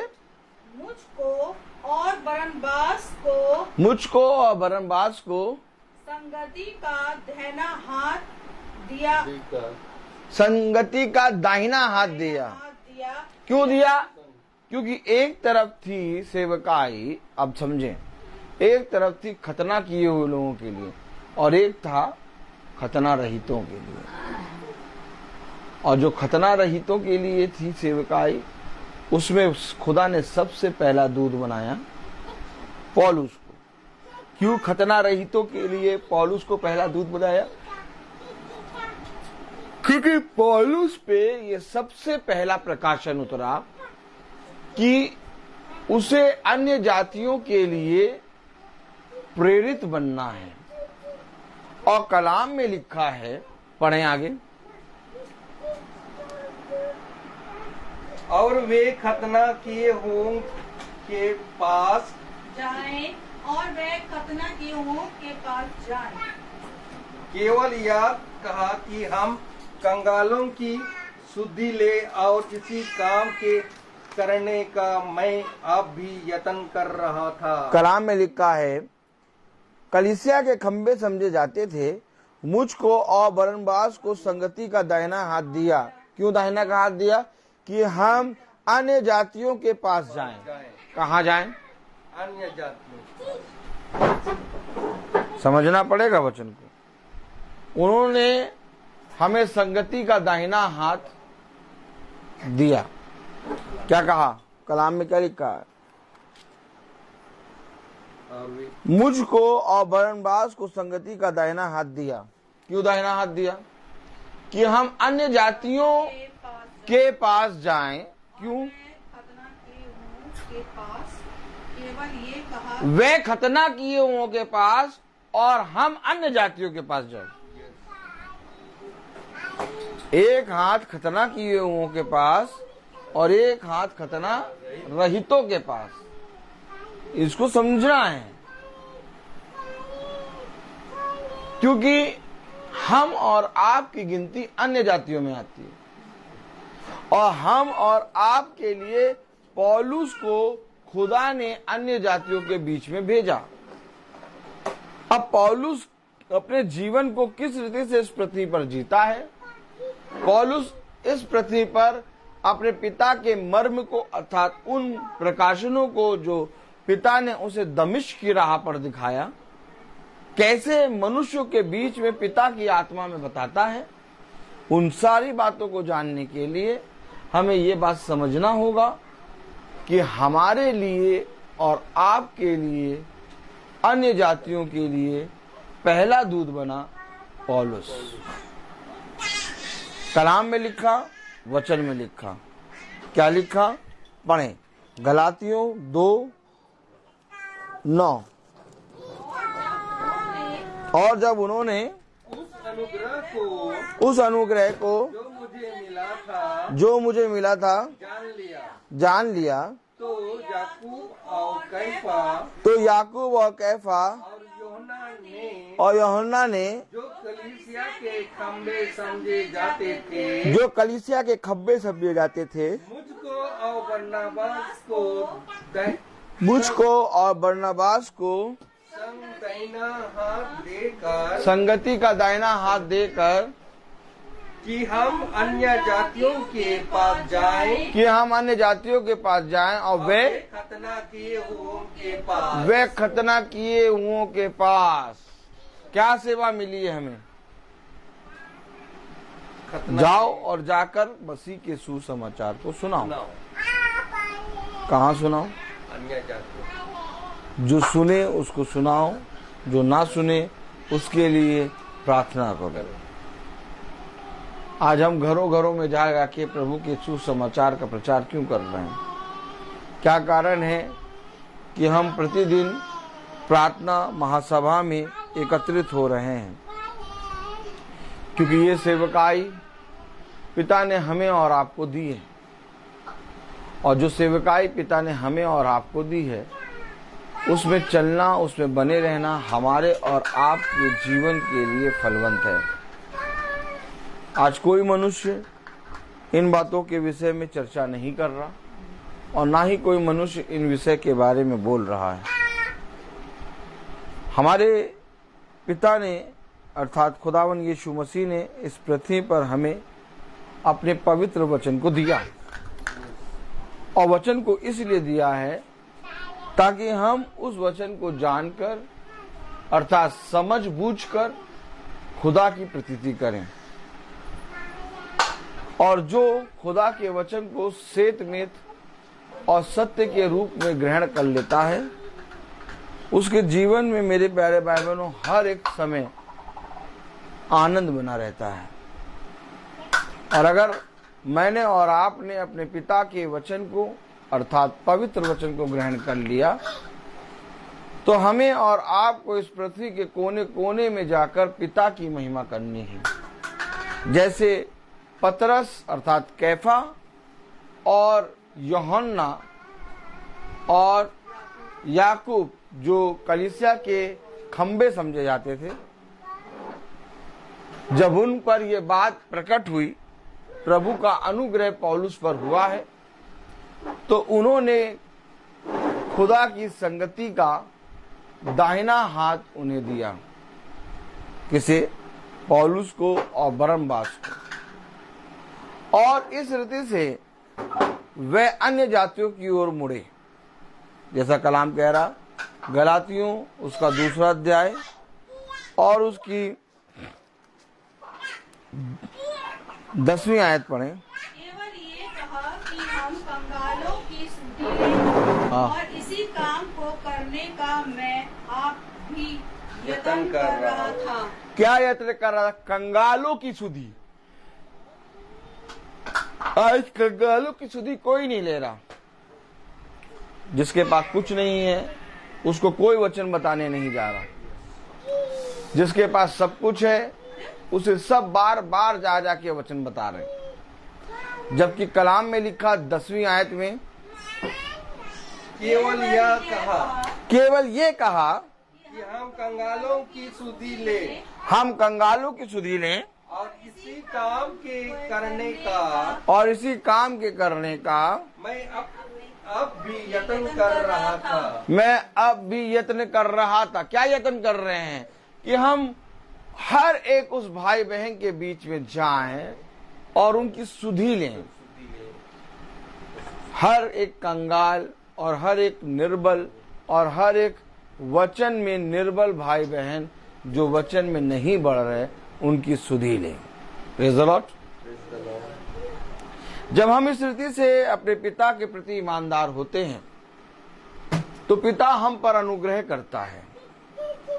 मुझको और बरनबास को संगति का दाहिना हाथ दिया। संगति का दाहिना हाथ दिया। क्यों दिया? क्योंकि एक तरफ थी सेवकाई, अब समझें, एक तरफ थी खतना किए हुए लोगों के लिए और एक था खतना रहितों के लिए। और जो खतना रहितों के लिए थी सेवकाई, उसमें खुदा ने सबसे पहला दूत बनाया पौलुस को। क्यों खतना रहितों के लिए पौलुस को पहला दूत बनाया? क्योंकि पौलुस पे ये सबसे पहला प्रकाशन उतरा कि उसे अन्य जातियों के लिए प्रेरित बनना है। और कलाम में लिखा है, पढ़ें आगे। और वे खतना किए हुओं के पास जाएं और वे खतना किए हुओं के पास जाएं। केवल यह कहा कि हम कंगालों की शुद्धि ले और इसी काम के करने का मैं अब भी यत्न कर रहा था। कलाम में लिखा है, कलीसिया के खंबे समझे जाते थे, मुझको और बरनबास को संगति का दाहिना हाथ दिया। क्यों दाहिना का हाथ दिया? कि हम अन्य जातियों के पास जाएं। कहाँ जाएं? अन्य जातियों। समझना पड़ेगा वचन को। उन्होंने हमें संगति का दाहिना हाथ दिया। क्या कहा? कलाम में क्या लिखा है? मुझको और बरनबास को संगति का दाहिना हाथ दिया। क्यों दाहिना हाथ दिया? कि हम अन्य जातियों के पास जाएं। क्यों? खतना किए हुओं के पास, केवल ये कहा, वे खतना किए हुओं के पास और हम अन्य जातियों के पास जाएं। एक हाथ खतना किए हुओं के पास और एक हाथ खतना रहितों के पास। इसको समझना है, क्योंकि हम और आपकी गिनती अन्य जातियों में आती है और हम और आपके लिए पौलुस को खुदा ने अन्य जातियों के बीच में भेजा। अब पौलुस अपने जीवन को किस रीति से इस पृथ्वी पर जीता है? पौलुस इस पृथ्वी पर अपने पिता के मर्म को, अर्थात उन प्रकाशनों को जो पिता ने उसे दमिश्क की राह पर दिखाया, कैसे मनुष्यों के बीच में पिता की आत्मा में बताता है। उन सारी बातों को जानने के लिए हमें ये बात समझना होगा कि हमारे लिए और आपके लिए, अन्य जातियों के लिए पहला दूत बना पौलुस। कलाम में लिखा, वचन में लिखा। क्या लिखा? पढ़ें, गलातियों 2:9। और जब उन्होंने उस अनुग्रह को जो मुझे मिला था जान लिया तो याकूब और कैफा और यूहन्ना ने जो कलीसिया के खम्बे समझे जाते थे मुझको और बरनबास को संगति का दाहिना हाथ देकर कि हम अन्य जातियों के पास जाएं और वे खतना किए हुओं के पास। क्या सेवा मिली है हमें? जाओ और जाकर मसीह के सुसमाचार को सुनाओ। कहाँ सुनाओ? अन्य जातियों। जो सुने उसको सुनाओ, जो ना सुने उसके लिए प्रार्थना करो। आज हम घरों घरों में जा के प्रभु के सुसमाचार का प्रचार क्यों कर रहे हैं? क्या कारण है कि हम प्रतिदिन प्रार्थना महासभा में एकत्रित हो रहे हैं? क्योंकि ये सेवकाई पिता ने हमें और आपको दी है, और जो सेवकाई पिता ने हमें और आपको दी है उसमें चलना, उसमें बने रहना हमारे और आपके जीवन के लिए फलवंत है। आज कोई मनुष्य इन बातों के विषय में चर्चा नहीं कर रहा और ना ही कोई मनुष्य इन विषय के बारे में बोल रहा है। हमारे पिता ने अर्थात खुदावन यीशु मसीह ने इस पृथ्वी पर हमें अपने पवित्र वचन को दिया, और वचन को इसलिए दिया है ताकि हम उस वचन को जानकर अर्थात समझ बूझकर खुदा की प्रतीति करें, और जो खुदा के वचन को सेतमेत और सत्य के रूप में ग्रहण कर लेता है उसके जीवन में, मेरे प्यारे भाई बहनों, हर एक समय आनंद बना रहता है। और अगर मैंने और आपने अपने पिता के वचन को अर्थात पवित्र वचन को ग्रहण कर लिया तो हमें और आपको इस पृथ्वी के कोने कोने में जाकर पिता की महिमा करनी है। जैसे पतरस अर्थात कैफा और यूहन्ना और याकूब जो कलीसिया के खंबे समझे जाते थे, जब उन पर यह बात प्रकट हुई, प्रभु का अनुग्रह पौलुस पर हुआ है, तो उन्होंने खुदा की संगति का दाहिना हाथ उन्हें दिया। किसे? पौलुस को और बरनबास को। और इस रीति से वे अन्य जातियों की ओर मुड़े, जैसा कलाम कह रहा। गलातियों उसका 2 अध्याय और उसकी 10वीं आयत पढ़ें। केवल ये कहा कि हम कंगालों की सुधि लें, और इसी काम को करने का मैं आप भी यत्न कर रहा था। क्या यत्न कर रहा था? कंगालों की सुधि। आज कंगालों की सुधि कोई नहीं ले रहा। जिसके पास कुछ नहीं है उसको कोई वचन बताने नहीं जा रहा। जिसके पास सब कुछ है उसे सब बार बार जा जाके वचन बता रहे। जबकि कलाम में लिखा 10वीं आयत में केवल ये कहा कि हम कंगालों की सुधि लें, और इसी काम के करने का मैं अब भी यत्न कर रहा था। क्या यत्न कर रहे हैं? कि हम हर एक उस भाई बहन के बीच में जाएं और उनकी सुधि लें। हर एक कंगाल और हर एक निर्बल और हर एक वचन में निर्बल भाई बहन जो वचन में नहीं बढ़ रहे, उनकी सुधि लें। Praise the Lord. जब हम इस रीति से अपने पिता के प्रति ईमानदार होते हैं तो पिता हम पर अनुग्रह करता है,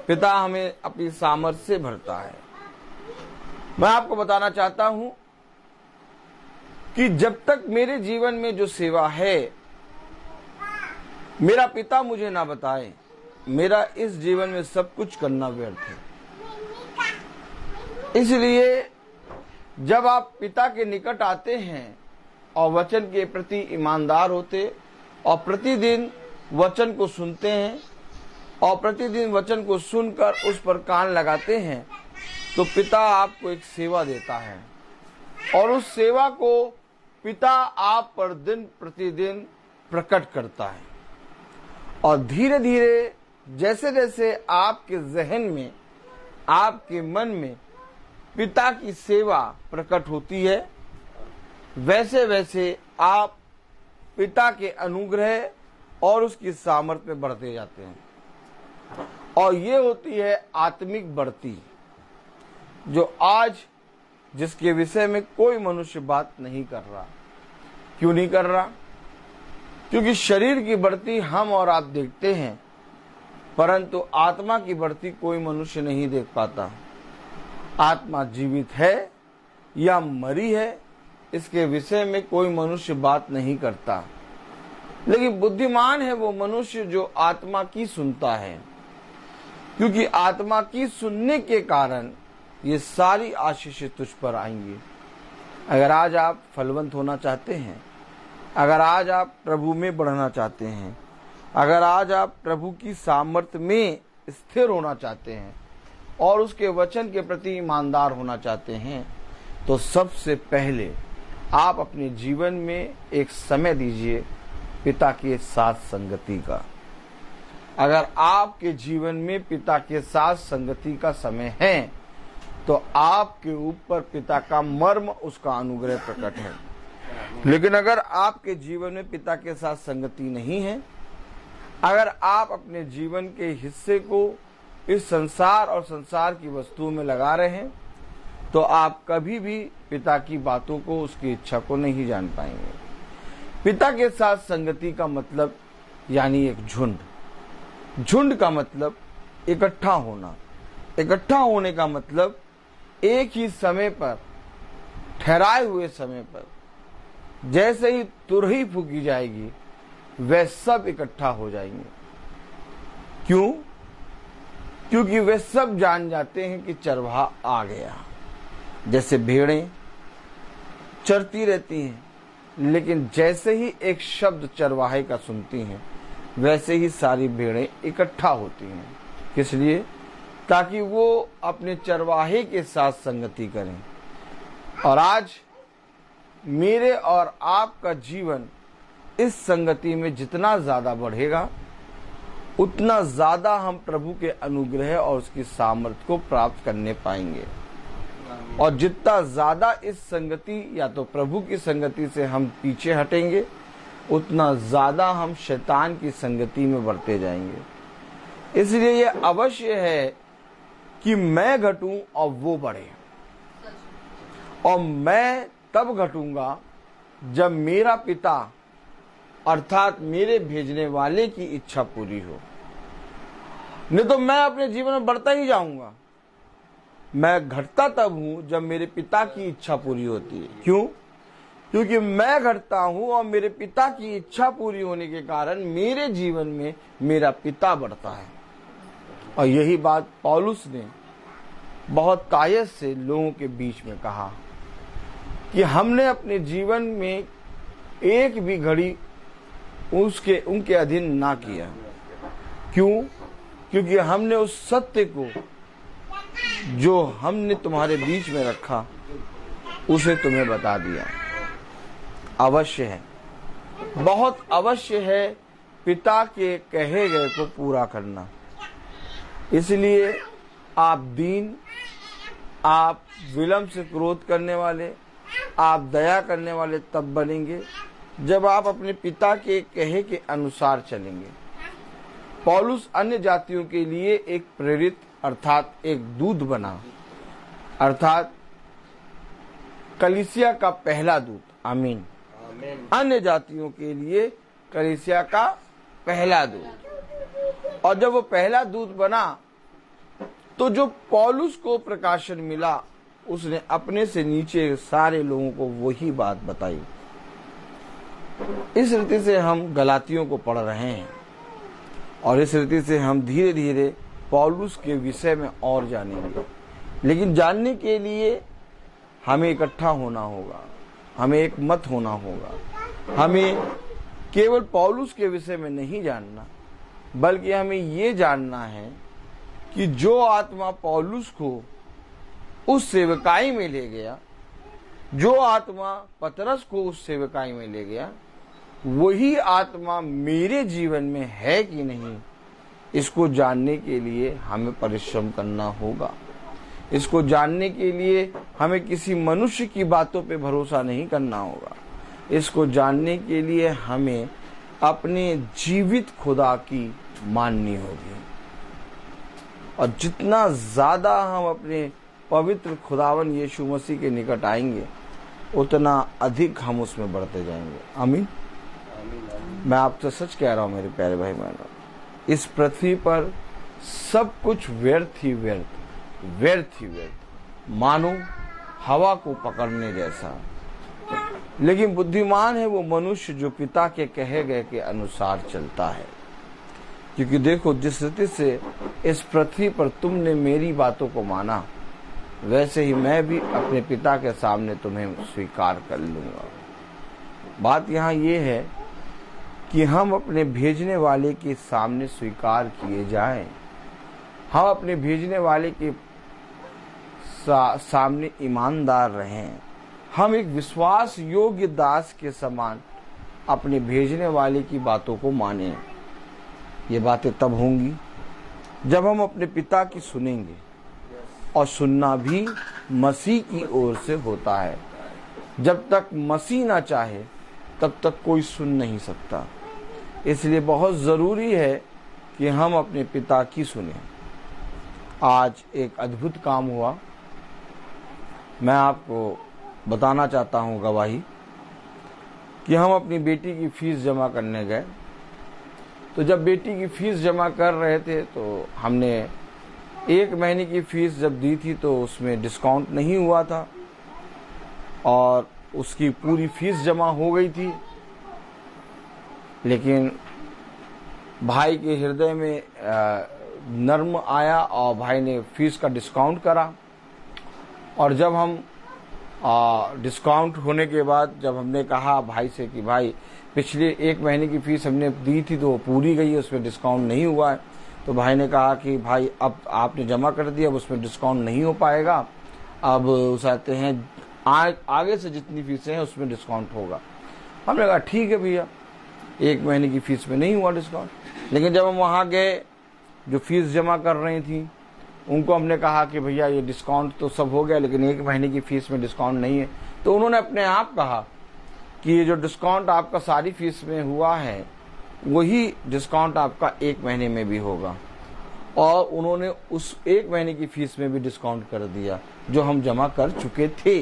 पिता हमें अपनी सामर्थ्य से भरता है। मैं आपको बताना चाहता हूं कि जब तक मेरे जीवन में जो सेवा है मेरा पिता मुझे ना बताए, मेरा इस जीवन में सब कुछ करना व्यर्थ है। इसलिए जब आप पिता के निकट आते हैं और वचन के प्रति ईमानदार होते और प्रतिदिन वचन को सुनते हैं और प्रतिदिन वचन को सुनकर उस पर कान लगाते हैं तो पिता आपको एक सेवा देता है और उस सेवा को पिता आप पर दिन प्रतिदिन प्रकट करता है। और धीरे धीरे जैसे जैसे आपके जहन में, आपके मन में पिता की सेवा प्रकट होती है, वैसे वैसे आप पिता के अनुग्रह और उसकी सामर्थ्य में बढ़ते जाते हैं। और ये होती है आत्मिक बढ़ती, जो आज जिसके विषय में कोई मनुष्य बात नहीं कर रहा। क्यों नहीं कर रहा? क्योंकि शरीर की बढ़ती हम और आप देखते हैं, परंतु आत्मा की बढ़ती कोई मनुष्य नहीं देख पाता। आत्मा जीवित है या मरी है, इसके विषय में कोई मनुष्य बात नहीं करता। लेकिन बुद्धिमान है वो मनुष्य जो आत्मा की सुनता है, क्योंकि आत्मा की सुनने के कारण ये सारी आशीषें तुझ पर आएंगी। अगर आज आप फलवंत होना चाहते हैं, अगर आज आप प्रभु में बढ़ना चाहते हैं, अगर आज आप प्रभु की सामर्थ्य में स्थिर होना चाहते हैं और उसके वचन के प्रति ईमानदार होना चाहते हैं, तो सबसे पहले आप अपने जीवन में एक समय दीजिए पिता के साथ संगति का। अगर आपके जीवन में पिता के साथ संगति का समय है तो आपके ऊपर पिता का मर्म, उसका अनुग्रह प्रकट है। लेकिन अगर आपके जीवन में पिता के साथ संगति नहीं है, अगर आप अपने जीवन के हिस्से को इस संसार और संसार की वस्तुओं में लगा रहे हैं, तो आप कभी भी पिता की बातों को, उसकी इच्छा को नहीं जान पाएंगे। पिता के साथ संगति का मतलब यानी एक झुंड। झुंड का मतलब इकट्ठा होना। इकट्ठा होने का मतलब एक ही समय पर, ठहराए हुए समय पर जैसे ही तुरही फूकी जाएगी वे सब इकट्ठा हो जाएंगे। क्यों? क्योंकि वे सब जान जाते हैं कि चरवाहा आ गया। जैसे भेड़ें चरती रहती हैं, लेकिन जैसे ही एक शब्द चरवाहे का सुनती हैं, वैसे ही सारी भेड़ें इकट्ठा होती हैं। किस लिए? ताकि वो अपने चरवाहे के साथ संगति करें। और आज मेरे और आपका जीवन इस संगति में जितना ज्यादा बढ़ेगा, उतना ज्यादा हम प्रभु के अनुग्रह और उसकी सामर्थ्य को प्राप्त करने पाएंगे। और जितना ज्यादा इस संगति या तो प्रभु की संगति से हम पीछे हटेंगे, उतना ज्यादा हम शैतान की संगति में बढ़ते जाएंगे। इसलिए यह अवश्य है कि मैं घटूं और वो बढ़े। और मैं तब घटूंगा जब मेरा पिता अर्थात मेरे भेजने वाले की इच्छा पूरी हो। नहीं तो मैं अपने जीवन में बढ़ता ही जाऊंगा। मैं घटता तब हूं जब मेरे पिता की इच्छा पूरी होती है। क्यों? क्योंकि मैं घटता हूं और मेरे पिता की इच्छा पूरी होने के कारण मेरे जीवन में मेरा पिता बढ़ता है। और यही बात पौलुस ने बहुत कायद से लोगों के बीच में कहा कि हमने अपने जीवन में एक भी घड़ी उनके अधीन ना किया। क्यों? क्योंकि हमने उस सत्य को जो हमने तुम्हारे बीच में रखा उसे तुम्हें बता दिया। अवश्य है, बहुत अवश्य है पिता के कहे गए को पूरा करना। इसलिए आप दीन, आप विलंब से क्रोध करने वाले, आप दया करने वाले तब बनेंगे जब आप अपने पिता के कहे के अनुसार चलेंगे। पौलुस अन्य जातियों के लिए एक प्रेरित अर्थात एक दूत बना, अर्थात कलीसिया का पहला दूत। आमीन। अन्य जातियों के लिए कलीसिया का पहला दूत। और जब वो पहला दूत बना तो जो पौलुस को प्रकाशन मिला, उसने अपने से नीचे सारे लोगों को वही बात बताई। इस रीति से हम गलातियों को पढ़ रहे हैं और इस रीति से हम धीरे धीरे पौलुस के विषय में और जानेंगे। लेकिन जानने के लिए हमें इकट्ठा होना होगा, हमें एक मत होना होगा। हमें केवल पौलुस के विषय में नहीं जानना, बल्कि हमें ये जानना है कि जो आत्मा पौलुस को उस सेवकाई में ले गया, जो आत्मा पतरस को उस सेवकाई में ले गया, वही आत्मा मेरे जीवन में है कि नहीं, इसको जानने के लिए हमें परिश्रम करना होगा। इसको जानने के लिए हमें किसी मनुष्य की बातों पे भरोसा नहीं करना होगा। इसको जानने के लिए हमें अपने जीवित खुदा की माननी होगी। और जितना ज्यादा हम अपने पवित्र खुदावन यीशु मसीह के निकट आएंगे, उतना अधिक हम उसमें बढ़ते जाएंगे। आमीन। मैं आपसे सच कह रहा हूं मेरे प्यारे भाई बहनों, इस पृथ्वी पर सब कुछ व्यर्थ ही व्यर्थ, मानो हवा को पकड़ने जैसा। लेकिन बुद्धिमान है वो मनुष्य जो पिता के कहे गए के अनुसार चलता है। क्योंकि देखो, जिस रीति से इस पृथ्वी पर तुमने मेरी बातों को माना, वैसे ही मैं भी अपने पिता के सामने तुम्हें स्वीकार कर लूंगा। बात यहाँ ये है कि हम अपने भेजने वाले के सामने स्वीकार किए जाएं। हम अपने भेजने वाले के सामने ईमानदार रहें। हम एक विश्वास योग्य दास के समान अपने भेजने वाले की बातों को मानें। ये बातें तब होंगी जब हम अपने पिता की सुनेंगे, और सुनना भी मसीह की ओर से होता है। जब तक मसीह ना चाहे तब तक कोई सुन नहीं सकता। इसलिए बहुत जरूरी है कि हम अपने पिता की सुने। आज एक अद्भुत काम हुआ, मैं आपको बताना चाहता हूं गवाही, कि हम अपनी बेटी की फीस जमा करने गए। तो जब बेटी की फीस जमा कर रहे थे तो हमने 1 महीने की फीस जब दी थी तो उसमें डिस्काउंट नहीं हुआ था और उसकी पूरी फीस जमा हो गई थी। लेकिन भाई के हृदय में नर्म आया और भाई ने फीस का डिस्काउंट करा। और जब हम डिस्काउंट होने के बाद जब हमने कहा भाई से कि भाई पिछले 1 महीने की फीस हमने दी थी तो वो पूरी गई है, उसमें डिस्काउंट नहीं हुआ है, तो भाई ने कहा कि भाई अब आपने जमा कर दिया, अब उसमें डिस्काउंट नहीं हो पाएगा, अब चाहते हैं आगे से जितनी फीसें हैं उसमें डिस्काउंट होगा। हमने कहा ठीक है भैया, 1 महीने की फीस में नहीं हुआ डिस्काउंट। लेकिन जब हम वहाँ गए, जो फीस जमा कर रही थी उनको हमने कहा कि भैया ये डिस्काउंट तो सब हो गया, लेकिन 1 महीने की फीस में डिस्काउंट नहीं है। तो उन्होंने अपने आप कहा कि ये जो डिस्काउंट आपका सारी फीस में हुआ है, वही डिस्काउंट आपका 1 महीने में भी होगा। और उन्होंने उस 1 महीने की फीस में भी डिस्काउंट कर दिया जो हम जमा कर चुके थे।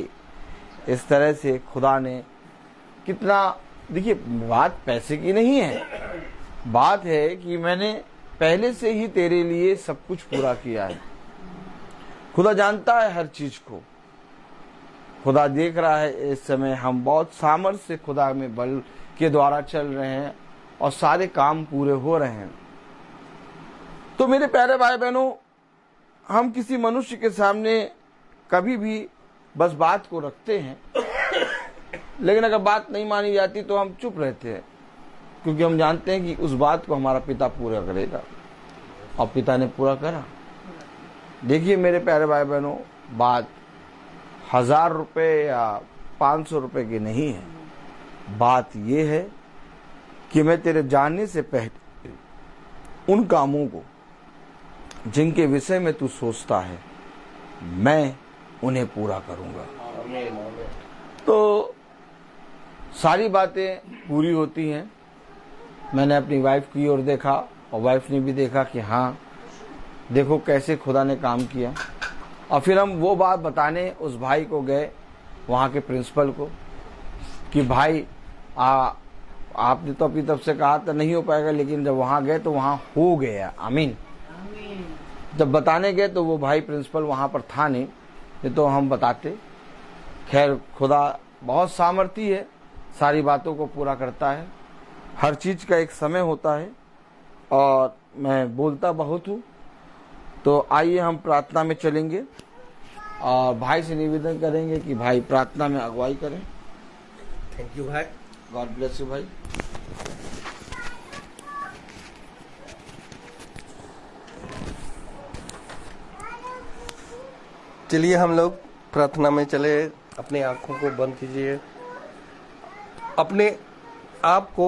इस तरह से खुदा ने कितना, देखिए बात पैसे की नहीं है, बात है कि मैंने पहले से ही तेरे लिए सब कुछ पूरा किया है। खुदा जानता है हर चीज को। खुदा देख रहा है इस समय हम बहुत सामर्थ्य से खुदा में बल के द्वारा चल रहे हैं और सारे काम पूरे हो रहे हैं। तो मेरे प्यारे भाई बहनों, हम किसी मनुष्य के सामने कभी भी बस बात को रखते हैं, लेकिन अगर बात नहीं मानी जाती तो हम चुप रहते हैं, क्योंकि हम जानते हैं कि उस बात को हमारा पिता पूरा करेगा। और पिता ने पूरा करा। देखिए मेरे प्यारे भाई बहनों, बात 1000 रुपए या 500 रुपए की नहीं है। बात यह है कि मैं तेरे जानने से पहले उन कामों को जिनके विषय में तू सोचता है, मैं उन्हें पूरा करूंगा। तो सारी बातें पूरी होती हैं। मैंने अपनी वाइफ की ओर देखा और वाइफ ने भी देखा कि हाँ देखो कैसे खुदा ने काम किया। और फिर हम वो बात बताने उस भाई को गए, वहाँ के प्रिंसिपल को, कि भाई आपने तो अपनी तरफ से कहा था नहीं हो पाएगा, लेकिन जब वहां गए तो वहां हो गया। आमीन। जब बताने गए तो वो भाई प्रिंसिपल वहां पर था नहीं तो हम बताते। खैर, खुदा बहुत सामर्थी है, सारी बातों को पूरा करता है। हर चीज का एक समय होता है और मैं बोलता बहुत हूँ। तो आइए हम प्रार्थना में चलेंगे और भाई से निवेदन करेंगे कि भाई प्रार्थना में अगुवाई करें। थैंक यू भाई। गॉड ब्लेस यू भाई। चलिए हम लोग प्रार्थना में चले। अपने आंखों को बंद कीजिए, अपने आप को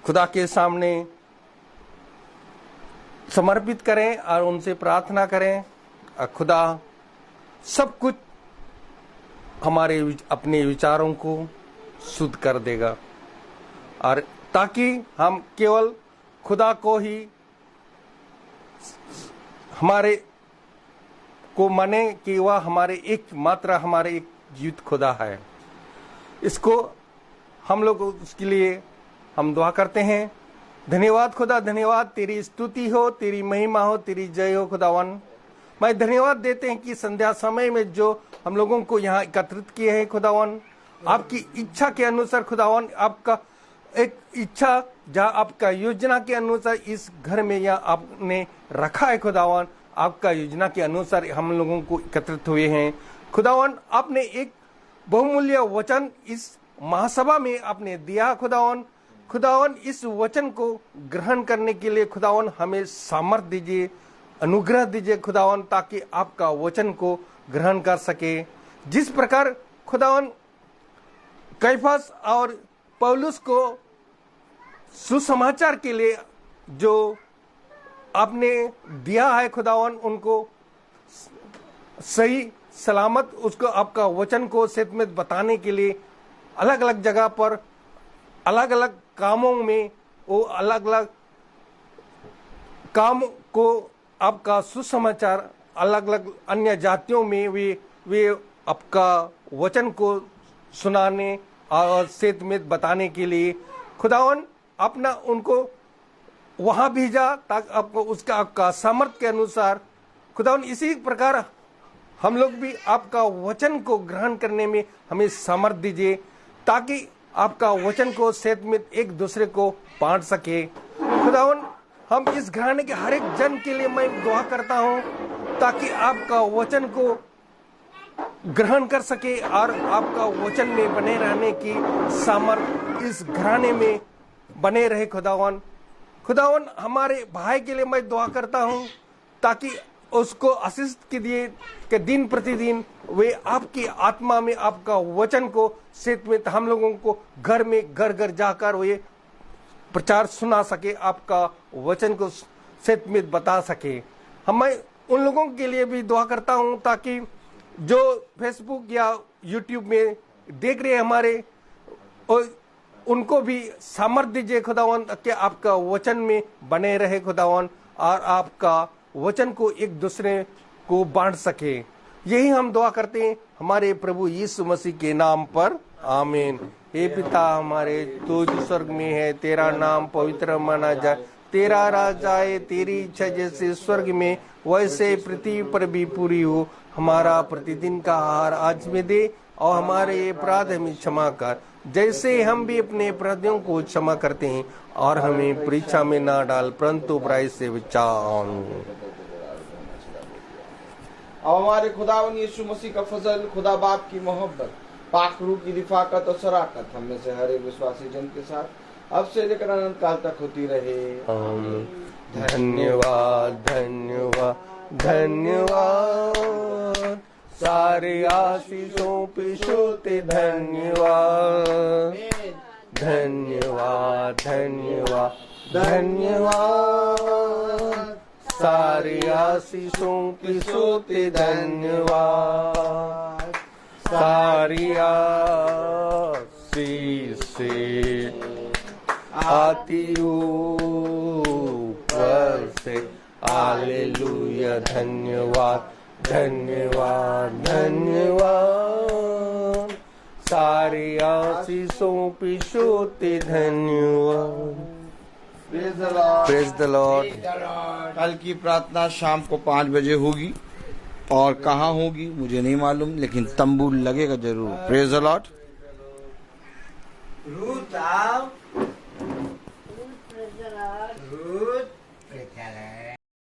खुदा के सामने समर्पित करें और उनसे प्रार्थना करें। खुदा सब कुछ हमारे अपने विचारों को शुद्ध कर देगा, और ताकि हम केवल खुदा को ही हमारे को माने कि वह हमारे एकमात्र हमारे एक जीवित खुदा है। इसको हम लोग उसके लिए हम दुआ करते हैं। धन्यवाद खुदा, धन्यवाद, तेरी स्तुति हो, तेरी महिमा हो, तेरी जय हो खुदावन। मैं धन्यवाद देते हैं कि संध्या समय में जो हम लोगों को यहाँ एकत्रित किए हैं खुदावन, आपकी इच्छा के अनुसार खुदावन, आपका एक इच्छा जहाँ आपका योजना के अनुसार इस घर में यहाँ आपने रखा है खुदावन। आपका योजना के अनुसार हम लोगों को एकत्रित हुए हैं खुदावन। आपने एक बहुमूल्य वचन इस महासभा में आपने दिया खुदावन। खुदावन, इस वचन को ग्रहण करने के लिए खुदावन हमें सामर्थ दीजिए, अनुग्रह दीजिए खुदावन, ताकि आपका वचन को ग्रहण कर सके। जिस प्रकार खुदावन कैफास और पौलुस को सुसमाचार के लिए जो आपने दिया है खुदावन, उनको सही सलामत उसको आपका वचन को सत्य में बताने के लिए अलग अलग जगह पर अलग अलग कामों में वो अलग अलग काम को आपका सुसमाचार अलग अलग अन्य जातियों में वे आपका वचन को सुनाने और सत्य में बताने के लिए खुदावन अपना उनको वहां भेजा, ताकि आपको उसका आपका सामर्थ्य के अनुसार खुदावन इसी प्रकार हम लोग भी आपका वचन को ग्रहण करने में हमें सामर्थ दीजिए, ताकि आपका वचन को सत्य में एक दूसरे को बांट सके खुदावन। हम इस घराने के हर एक जन के लिए मैं दुआ करता हूं, ताकि आपका वचन को ग्रहण कर सके और आपका वचन में बने रहने की सामर्थ इस घराने में बने रहे खुदावन। खुदावन, हमारे भाई के लिए मैं दुआ करता हूं, ताकि उसको आशीष के दिए कि दिन प्रतिदिन वे आपकी आत्मा में आपका वचन को सत्य में हम लोगों को घर में घर घर जाकर वे प्रचार सुना सके, आपका वचन को सत्य में बता सके। मैं उन लोगों के लिए भी दुआ करता हूं, ताकि जो फेसबुक या यूट्यूब में देख रहे हैं हमारे, उनको भी सामर्थ्य दीजिए खुदावन, कि आपका वचन में बने रहे खुदावन, और आपका वचन को एक दूसरे को बांट सके। यही हम दुआ करते हैं हमारे प्रभु यीशु मसीह के नाम पर, आमीन। हे पिता हमारे, तू जो स्वर्ग में है, तेरा नाम पवित्र माना जाए, तेरा राज आए, तेरी इच्छा जैसे स्वर्ग में वैसे पृथ्वी पर भी पूरी हो। हमारा प्रतिदिन का आहार आज में दे, और हमारे अपराध हमें क्षमा कर, जैसे हम भी अपने अपराधियों को क्षमा करते हैं, और हमें परीक्षा में ना डाल, परंतु बुराई से बचा। अब हमारे खुदावन यीशु मसीह का फजल, खुदा बाप की मोहब्बत, पाक रूह की रिफाकत और शराकत हम में से हर एक विश्वासी जन के साथ अब से लेकर अनंत काल तक होती रहे। धन्यवाद धन्यवाद धन्यवाद, सारे आशीषों पे सोते धन्यवाद। धन्यवाद धन्यवाद धन्यवाद, सारे आशीषों पे सोते धन्यवाद। सारी आशीष से आती ऊपर से, हालेलुया। धन्यवाद धन्यवाद धन्यवाद, सारे आशीषों पे सोते धन्यवाद। Praise the Lord. कल की प्रार्थना शाम को 5 बजे होगी और कहाँ होगी मुझे नहीं मालूम, लेकिन तंबू लगेगा जरूर। Praise the Lord. रूथ आओ। Ruth praise the Lord. Ruth praise the Lord.